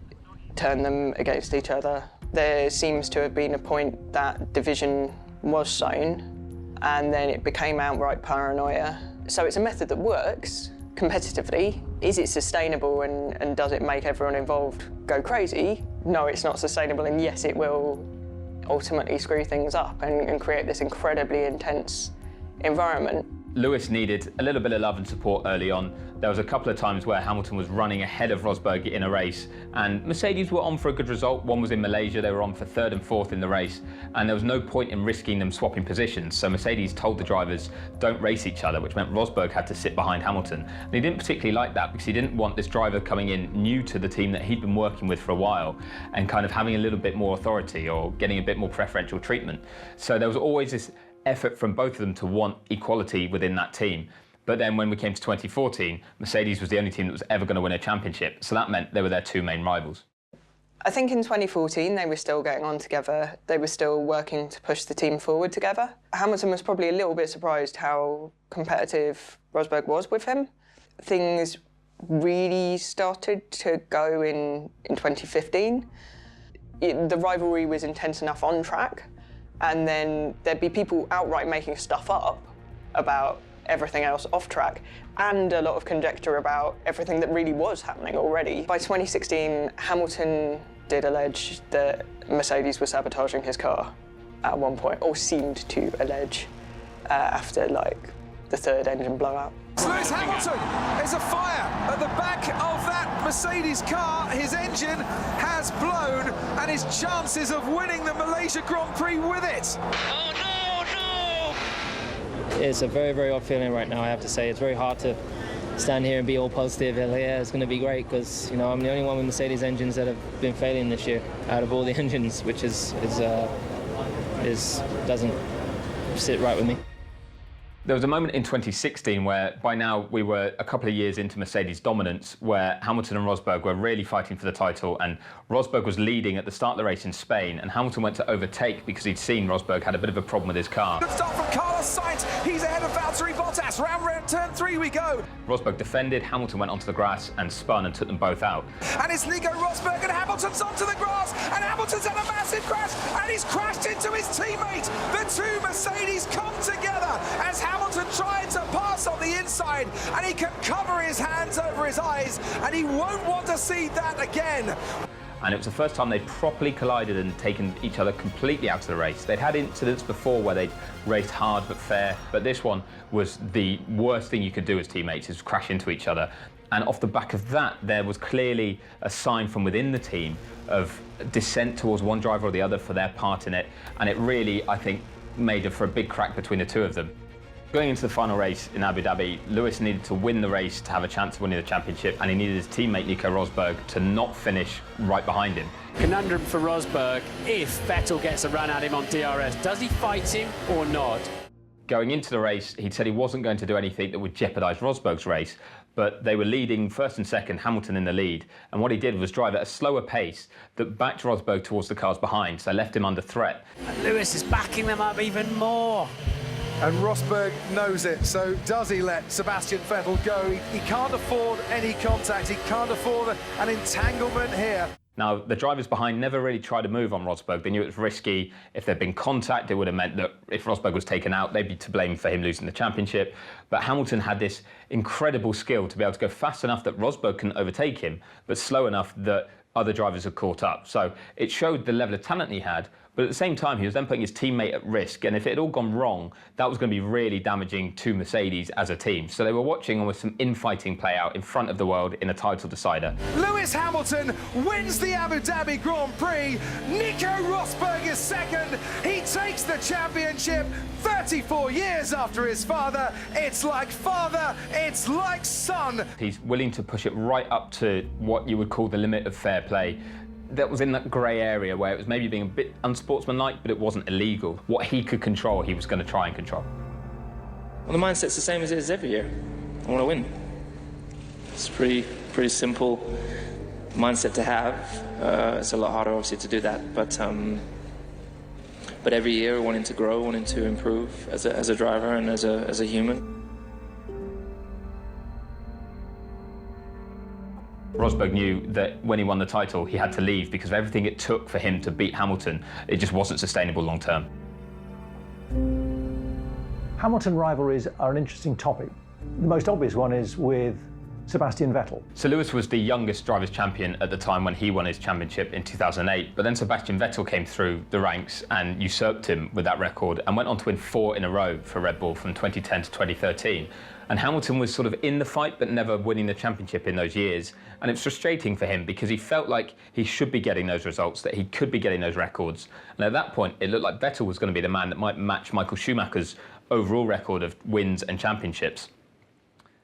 turned them against each other. There seems to have been a point that division was sown, and then it became outright paranoia. So it's a method that works competitively. Is it sustainable, and does it make everyone involved go crazy? No, it's not sustainable, and yes, it will ultimately screw things up and create this incredibly intense environment. Lewis needed a little bit of love and support early on. There was a couple of times where Hamilton was running ahead of Rosberg in a race, and Mercedes were on for a good result. One was in Malaysia, they were on for third and fourth in the race, and there was no point in risking them swapping positions. So Mercedes told the drivers, don't race each other, which meant Rosberg had to sit behind Hamilton. And he didn't particularly like that because he didn't want this driver coming in new to the team that he'd been working with for a while and kind of having a little bit more authority or getting a bit more preferential treatment. So there was always this effort from both of them to want equality within that team. But then when we came to 2014, Mercedes was the only team that was ever going to win a championship. So that meant they were their two main rivals. I think in 2014, they were still getting on together. They were still working to push the team forward together. Hamilton was probably a little bit surprised how competitive Rosberg was with him. Things really started to go in 2015. The rivalry was intense enough on track, and then there'd be people outright making stuff up about everything else off track, and a lot of conjecture about everything that really was happening already. By 2016, Hamilton did allege that Mercedes was sabotaging his car at one point, or seemed to allege after the third engine blowout. Lewis Hamilton, there's a fire at the back of that Mercedes car. His engine has blown and his chances of winning the Malaysia Grand Prix with it. Oh no, no! It's a very, very odd feeling right now, I have to say. It's very hard to stand here and be all positive. Yeah, it's going to be great because, you know, I'm the only one with Mercedes engines that have been failing this year out of all the engines, which doesn't sit right with me. There was a moment in 2016 where, by now, we were a couple of years into Mercedes' dominance, where Hamilton and Rosberg were really fighting for the title, and Rosberg was leading at the start of the race in Spain, and Hamilton went to overtake because he'd seen Rosberg had a bit of a problem with his car. Good start from Carlos Sainz. He's ahead of Valtteri Bottas. Round turn 3 we go. Rosberg defended, Hamilton went onto the grass and spun and took them both out. And it's Nico Rosberg and Hamilton's onto the grass, and Hamilton's had a massive crash, and he's crashed into his teammate. The two Mercedes come together as Hamilton tried to pass on the inside, and he can cover his hands over his eyes, and he won't want to see that again. And it was the first time they'd properly collided and taken each other completely out of the race. They'd had incidents before where they'd raced hard but fair, but this one was the worst thing you could do as teammates, is crash into each other. And off the back of that, there was clearly a sign from within the team of dissent towards one driver or the other for their part in it, and it really, I think, made for a big crack between the two of them. Going into the final race in Abu Dhabi, Lewis needed to win the race to have a chance of winning the championship, and he needed his teammate Nico Rosberg to not finish right behind him. Conundrum for Rosberg, if Vettel gets a run at him on DRS, does he fight him or not? Going into the race, he'd said he wasn't going to do anything that would jeopardise Rosberg's race, but they were leading first and second, Hamilton in the lead, and what he did was drive at a slower pace that backed Rosberg towards the cars behind, so left him under threat. And Lewis is backing them up even more. And Rosberg knows it, so does he let Sebastian Vettel go? He can't afford any contact, he can't afford an entanglement here. Now, the drivers behind never really tried to move on Rosberg. They knew it was risky. If there'd been contact, it would have meant that if Rosberg was taken out, they'd be to blame for him losing the championship. But Hamilton had this incredible skill to be able to go fast enough that Rosberg couldn't overtake him, but slow enough that other drivers had caught up. So it showed the level of talent he had, but at the same time, he was then putting his teammate at risk, and if it had all gone wrong, that was going to be really damaging to Mercedes as a team. So they were watching almost some infighting play out in front of the world in a title decider. Lewis Hamilton wins the Abu Dhabi Grand Prix. Nico Rosberg is second. He takes the championship 34 years after his father. It's like father, it's like son. He's willing to push it right up to what you would call the limit of fair play. That was in that grey area where it was maybe being a bit unsportsmanlike, but it wasn't illegal. What he could control, he was going to try and control. Well, the mindset's the same as it is every year. I want to win. It's pretty simple mindset to have. It's a lot harder, obviously, to do that. But every year, wanting to grow, wanting to improve as a driver and as a human. Rosberg knew that when he won the title, he had to leave because of everything it took for him to beat Hamilton. It just wasn't sustainable long term. Hamilton rivalries are an interesting topic. The most obvious one is with Sebastian Vettel. So Lewis was the youngest drivers' champion at the time when he won his championship in 2008, but then Sebastian Vettel came through the ranks and usurped him with that record and went on to win 4 in a row for Red Bull from 2010 to 2013. And Hamilton was sort of in the fight but never winning the championship in those years. And it's frustrating for him because he felt like he should be getting those results, that he could be getting those records. And at that point, it looked like Vettel was going to be the man that might match Michael Schumacher's overall record of wins and championships.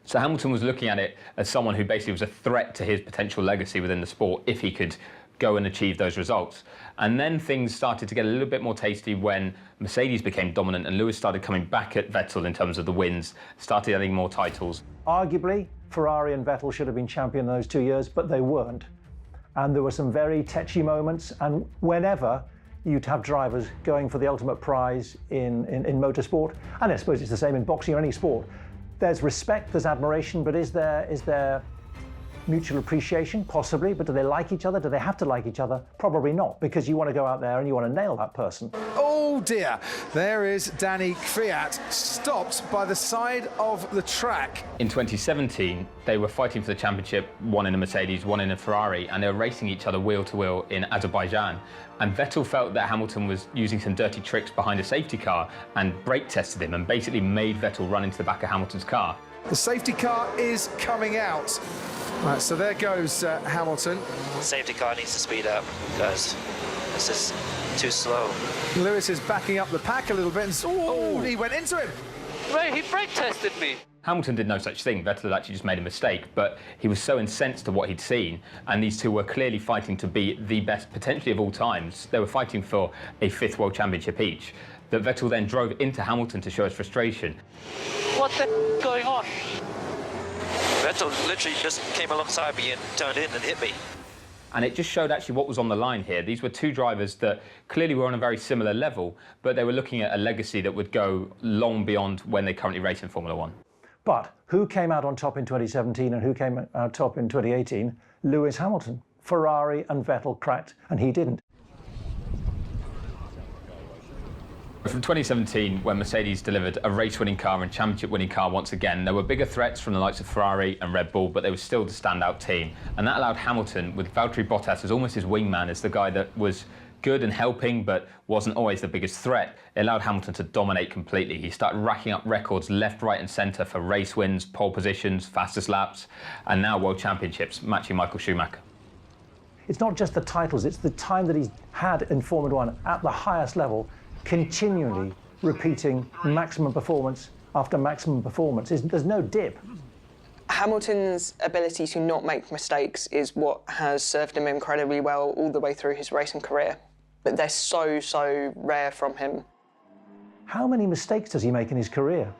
So Hamilton was looking at it as someone who basically was a threat to his potential legacy within the sport if he could go and achieve those results. And then things started to get a little bit more tasty when Mercedes became dominant and Lewis started coming back at Vettel in terms of the wins, started adding more titles. Arguably, Ferrari and Vettel should have been champion in those 2 years, but they weren't. And there were some very tetchy moments, and whenever you'd have drivers going for the ultimate prize in motorsport, and I suppose it's the same in boxing or any sport, there's respect, there's admiration, but is there mutual appreciation? Possibly, but do they like each other? Do they have to like each other? Probably not, because you want to go out there and you want to nail that person. Oh dear, there is Danny Kvyat, stopped by the side of the track. In 2017, they were fighting for the championship, one in a Mercedes, one in a Ferrari, and they were racing each other wheel to wheel in Azerbaijan. And Vettel felt that Hamilton was using some dirty tricks behind a safety car and brake tested him and basically made Vettel run into the back of Hamilton's car. The safety car is coming out. Right, so there goes Hamilton. Safety car needs to speed up because this is too slow. Lewis is backing up the pack a little bit, and he went into him. Right, he brake tested me. Hamilton did no such thing. Vettel had actually just made a mistake, but he was so incensed to what he'd seen, and these two were clearly fighting to be the best, potentially of all times. They were fighting for a 5th World Championship each, that Vettel then drove into Hamilton to show his frustration. What the f*** going on? Vettel literally just came alongside me and turned in and hit me. And it just showed actually what was on the line here. These were two drivers that clearly were on a very similar level, but they were looking at a legacy that would go long beyond when they currently race in Formula One. But who came out on top in 2017 and who came out top in 2018? Lewis Hamilton. Ferrari and Vettel cracked, and he didn't. From 2017, when Mercedes delivered a race-winning car and championship-winning car once again, there were bigger threats from the likes of Ferrari and Red Bull, but they were still the standout team. And that allowed Hamilton, with Valtteri Bottas as almost his wingman, as the guy that was good and helping, but wasn't always the biggest threat, it allowed Hamilton to dominate completely. He started racking up records left, right and centre for race wins, pole positions, fastest laps, and now world championships, matching Michael Schumacher. It's not just the titles, it's the time that he's had in Formula One at the highest level, continually repeating maximum performance after maximum performance. There's no dip. Hamilton's ability to not make mistakes is what has served him incredibly well all the way through his racing career. But they're so rare from him. How many mistakes does he make in his career?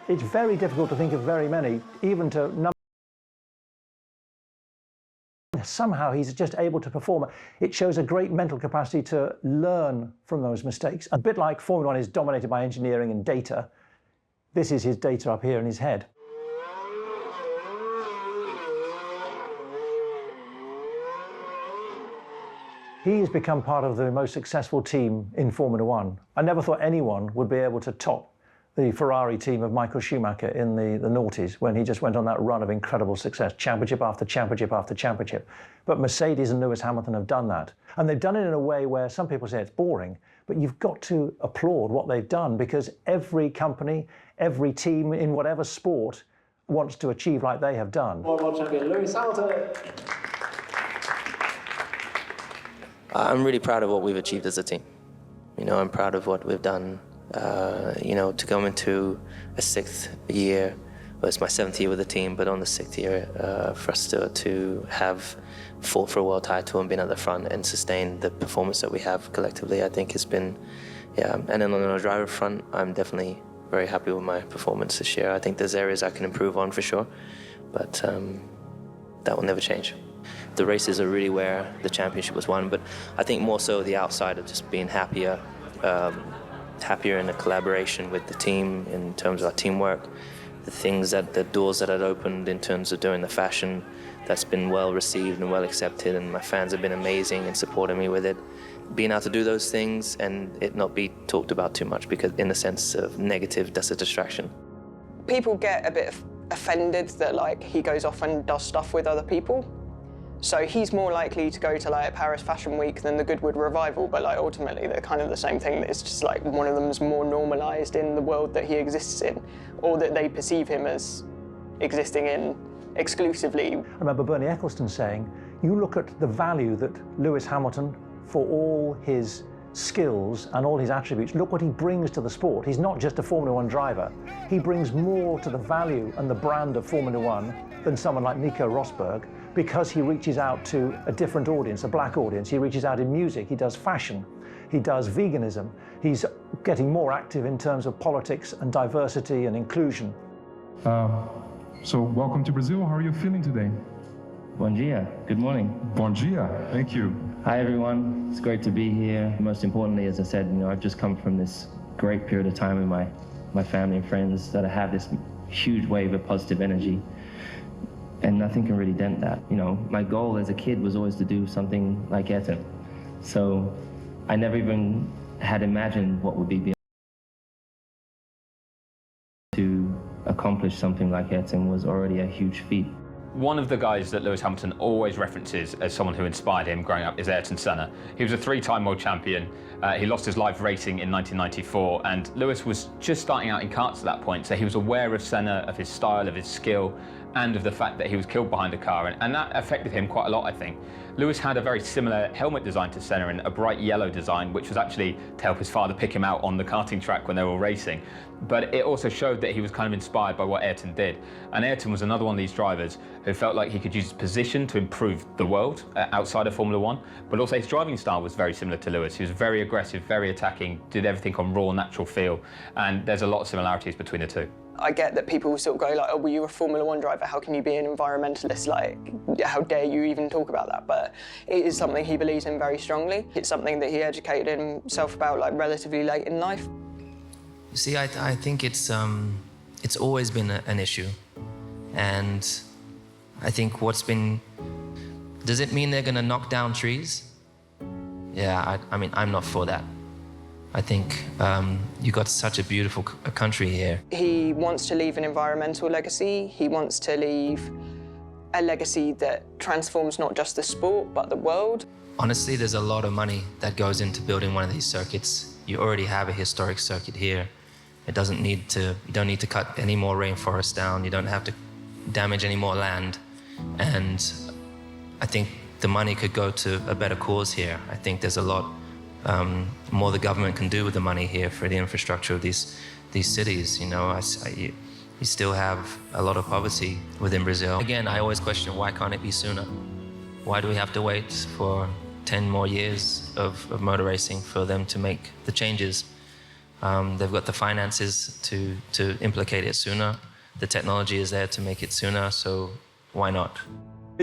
It's very difficult to think of very many, even to number. Somehow he's just able to perform. It shows a great mental capacity to learn from those mistakes. A bit like Formula One is dominated by engineering and data, this is his data up here in his head. He has become part of the most successful team in Formula One. I never thought anyone would be able to top the Ferrari team of Michael Schumacher in the noughties when he just went on that run of incredible success, championship after championship after championship. But Mercedes and Lewis Hamilton have done that. And they've done it in a way where some people say it's boring, but you've got to applaud what they've done because every company, every team in whatever sport wants to achieve like they have done. World champion Lewis Hamilton. I'm really proud of what we've achieved as a team. You know, I'm proud of what we've done. You know, to come into a 6th year, well, it's my 7th year with the team, but on the 6th year, for us to have fought for a world title and been at the front and sustain the performance that we have collectively, I think has been, yeah. And then on the driver front, I'm definitely very happy with my performance this year. I think there's areas I can improve on for sure, but that will never change. The races are really where the championship was won, but I think more so the outside of just being happier, happier in the collaboration with the team in terms of our teamwork, the doors that had opened in terms of doing the fashion, that's been well received and well accepted, and my fans have been amazing and supporting me with it. Being able to do those things and it not be talked about too much, because in the sense of negative, that's a distraction. People get a bit offended that like he goes off and does stuff with other people. So he's more likely to go to like Paris Fashion Week than the Goodwood Revival, but like ultimately they're kind of the same thing. It's just like one of them is more normalised in the world that he exists in, or that they perceive him as existing in exclusively. I remember Bernie Ecclestone saying, you look at the value that Lewis Hamilton, for all his skills and all his attributes, look what he brings to the sport. He's not just a Formula One driver. He brings more to the value and the brand of Formula One than someone like Nico Rosberg, because he reaches out to a different audience, a black audience. He reaches out in music, he does fashion, he does veganism. He's getting more active in terms of politics and diversity and inclusion. So welcome to Brazil. How are you feeling today? Bom dia. Good morning. Bom dia. Thank you. Hi everyone. It's great to be here. Most importantly, as I said, I've just come from this great period of time with my family and friends that I have this huge wave of positive energy. And nothing can really dent that. My goal as a kid was always to do something like Ayrton. So I never even had imagined what would be to accomplish something like Ayrton was already a huge feat. One of the guys that Lewis Hamilton always references as someone who inspired him growing up is Ayrton Senna. He was a 3-time world champion. He lost his life racing in 1994, and Lewis was just starting out in karts at that point, so he was aware of Senna, of his style, of his skill, and of the fact that he was killed behind a car, and that affected him quite a lot, I think. Lewis had a very similar helmet design to Senna, in a bright yellow design, which was actually to help his father pick him out on the karting track when they were all racing. But it also showed that he was kind of inspired by what Ayrton did. And Ayrton was another one of these drivers who felt like he could use his position to improve the world outside of Formula One, but also his driving style was very similar to Lewis. He was very aggressive, very attacking, did everything on raw, natural feel, and there's a lot of similarities between the two. I get that people sort of go like, oh, well, you're a Formula One driver, how can you be an environmentalist? Like, how dare you even talk about that? But it is something he believes in very strongly. It's something that he educated himself about like relatively late in life. You see, I think it's always been an issue. And I think does it mean they're gonna knock down trees? Yeah, I mean, I'm not for that. I think you've got such a beautiful country here. He wants to leave an environmental legacy. He wants to leave a legacy that transforms not just the sport, but the world. Honestly, there's a lot of money that goes into building one of these circuits. You already have a historic circuit here. You don't need to cut any more rainforest down. You don't have to damage any more land. And I think the money could go to a better cause here. I think there's a lot more the government can do with the money here for the infrastructure of these cities. You know, you still have a lot of poverty within Brazil. Again, I always question, why can't it be sooner? Why do we have to wait for 10 more years of motor racing for them to make the changes? They've got the finances to implicate it sooner. The technology is there to make it sooner, so why not?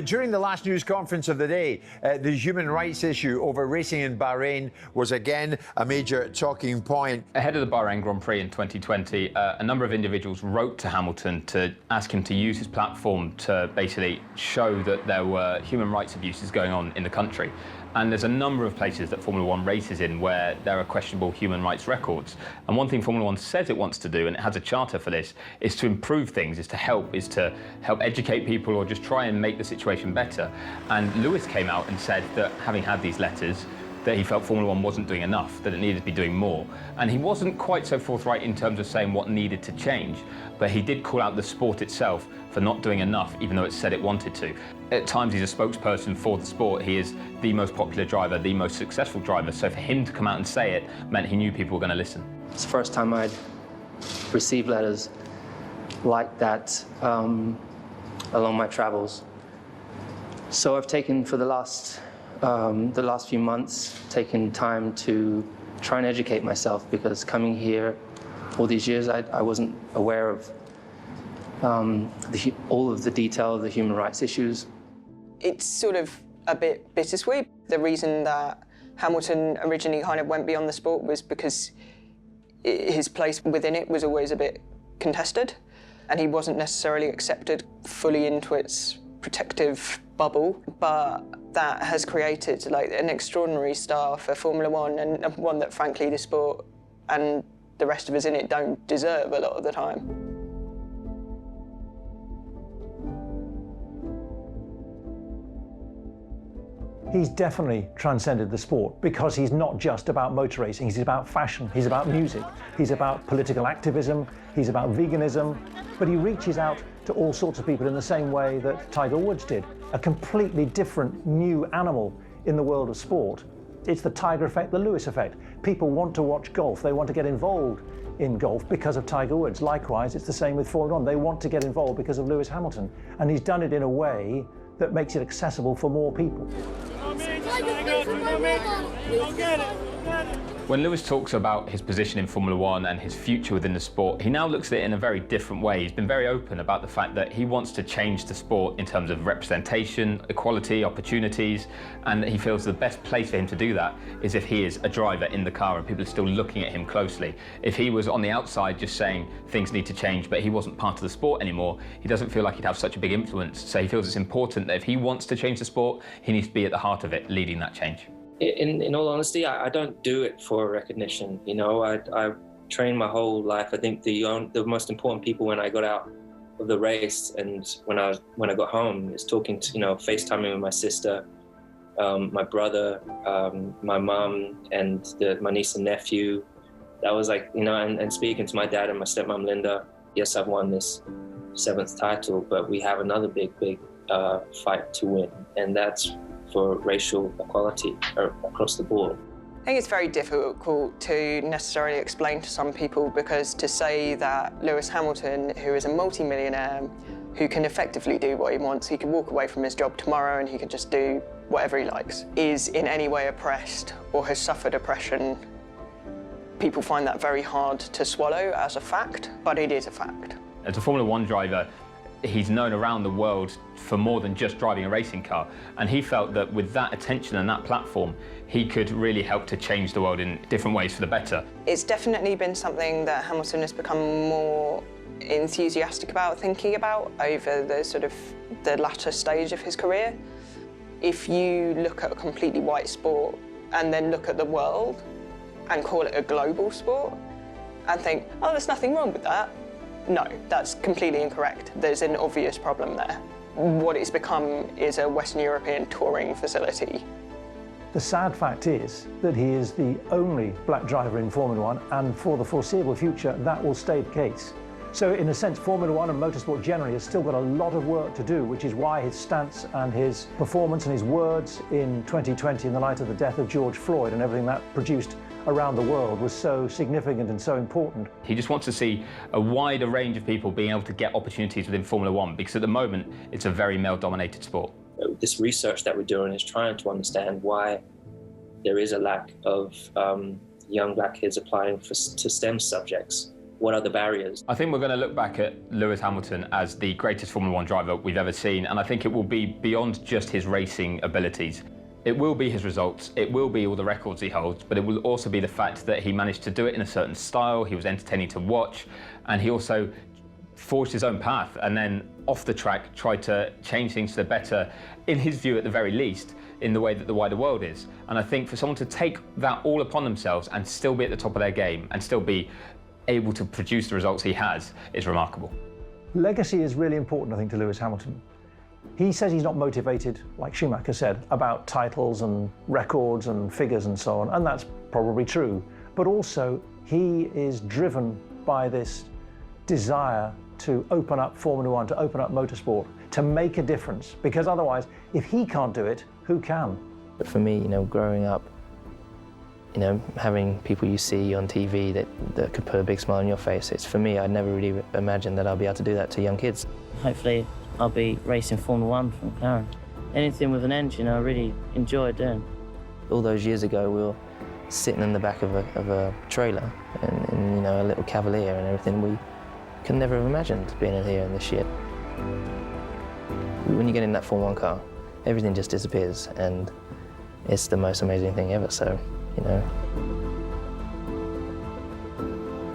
During the last news conference of the day, the human rights issue over racing in Bahrain was again a major talking point. Ahead of the Bahrain Grand Prix in 2020, a number of individuals wrote to Hamilton to ask him to use his platform to basically show that there were human rights abuses going on in the country. And there's a number of places that Formula One races in where there are questionable human rights records. And one thing Formula One says it wants to do, and it has a charter for this, is to improve things, is to help educate people or just try and make the situation better. And Lewis came out and said that having had these letters, that he felt Formula One wasn't doing enough, that it needed to be doing more. And he wasn't quite so forthright in terms of saying what needed to change, but he did call out the sport itself for not doing enough, even though it said it wanted to. At times he's a spokesperson for the sport. He is the most popular driver, the most successful driver, so for him to come out and say it meant he knew people were going to listen. It's the first time I'd received letters like that along my travels. So I've taken, for the last few months, taken time to try and educate myself, because coming here all these years, I wasn't aware of all of the detail of the human rights issues. It's sort of a bit bittersweet. The reason that Hamilton originally kind of went beyond the sport was because his place within it was always a bit contested, and he wasn't necessarily accepted fully into its protective bubble, but that has created like an extraordinary star for Formula One, and one that frankly the sport and the rest of us in it don't deserve a lot of the time. He's definitely transcended the sport, because he's not just about motor racing, he's about fashion, he's about music, he's about political activism, he's about veganism, but he reaches out to all sorts of people in the same way that Tiger Woods did, a completely different new animal in the world of sport. It's the Tiger effect, the Lewis effect. People want to watch golf, they want to get involved in golf because of Tiger Woods. Likewise, it's the same with Formula One. They want to get involved because of Lewis Hamilton, and he's done it in a way that makes it accessible for more people. When Lewis talks about his position in Formula One and his future within the sport, he now looks at it in a very different way. He's been very open about the fact that he wants to change the sport in terms of representation, equality, opportunities, and he feels the best place for him to do that is if he is a driver in the car and people are still looking at him closely. If he was on the outside just saying things need to change, but he wasn't part of the sport anymore, he doesn't feel like he'd have such a big influence. So he feels it's important that if he wants to change the sport, he needs to be at the heart of it, leading that change. In all honesty, I don't do it for recognition. You know, I trained my whole life. I think the most important people when I got out of the race, and when I got home, is talking to, FaceTiming with my sister, my brother, my mum, and my niece and nephew. That was like, and speaking to my dad and my stepmom Linda. Yes, I've won this 7th title, but we have another big fight to win, and that's for racial equality across the board. I think it's very difficult to necessarily explain to some people, because to say that Lewis Hamilton, who is a multi-millionaire, who can effectively do what he wants, he can walk away from his job tomorrow and he can just do whatever he likes, is in any way oppressed or has suffered oppression, people find that very hard to swallow as a fact, but it is a fact. As a Formula One driver, he's known around the world for more than just driving a racing car, and he felt that with that attention and that platform, he could really help to change the world in different ways for the better. It's definitely been something that Hamilton has become more enthusiastic about thinking about over the latter stage of his career. If you look at a completely white sport and then look at the world and call it a global sport and think, oh, there's nothing wrong with that. No, that's completely incorrect. There's an obvious problem there. What it's become is a Western European touring facility. The sad fact is that he is the only black driver in Formula One, and for the foreseeable future, that will stay the case. So in a sense, Formula One and motorsport generally has still got a lot of work to do, which is why his stance and his performance and his words in 2020 in the light of the death of George Floyd and everything that produced around the world was so significant and so important. He just wants to see a wider range of people being able to get opportunities within Formula One, because at the moment, it's a very male-dominated sport. This research that we're doing is trying to understand why there is a lack of young black kids applying to STEM subjects. What are the barriers? I think we're going to look back at Lewis Hamilton as the greatest Formula One driver we've ever seen, and I think it will be beyond just his racing abilities. It will be his results, it will be all the records he holds, but it will also be the fact that he managed to do it in a certain style, he was entertaining to watch, and he also forged his own path and then off the track tried to change things to the better, in his view at the very least, in the way that the wider world is. And I think for someone to take that all upon themselves and still be at the top of their game and still be able to produce the results he has is remarkable. Legacy is really important, I think, to Lewis Hamilton. He says he's not motivated, like Schumacher said, about titles and records and figures and so on, and that's probably true. But also, he is driven by this desire to open up Formula One, to open up motorsport, to make a difference, because otherwise, if he can't do it, who can? But for me, growing up, having people you see on TV that could put a big smile on your face, it's for me, I never really imagined that I'll be able to do that to young kids. Hopefully, I'll be racing Formula One from McLaren. Anything with an engine, I really enjoy doing. All those years ago, we were sitting in the back of a trailer in a little Cavalier and everything. We could never have imagined being in here in this shit. When you get in that Formula 1 car, everything just disappears, and it's the most amazing thing ever. So,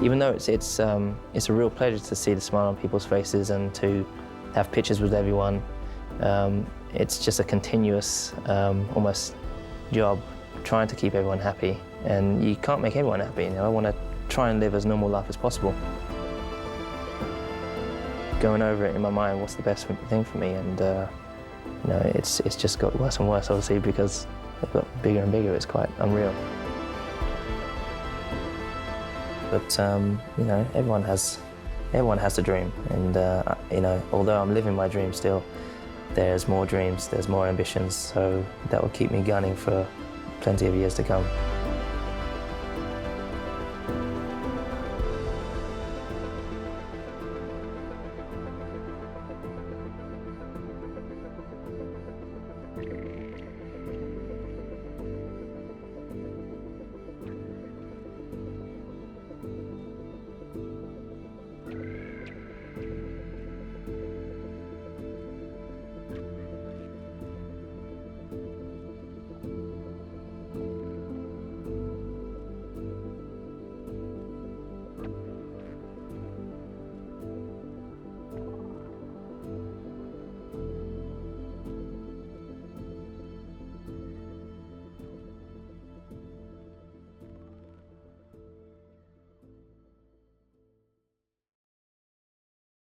even though it's a real pleasure to see the smile on people's faces and to have pictures with everyone, it's just a continuous, almost job trying to keep everyone happy, and you can't make everyone happy. I want to try and live as normal life as possible. Going over it in my mind, what's the best thing for me, and it's just got worse and worse, obviously, because they've got bigger and bigger. It's quite unreal. But everyone has a dream, and although I'm living my dream still, there's more dreams, there's more ambitions, so that will keep me gunning for plenty of years to come.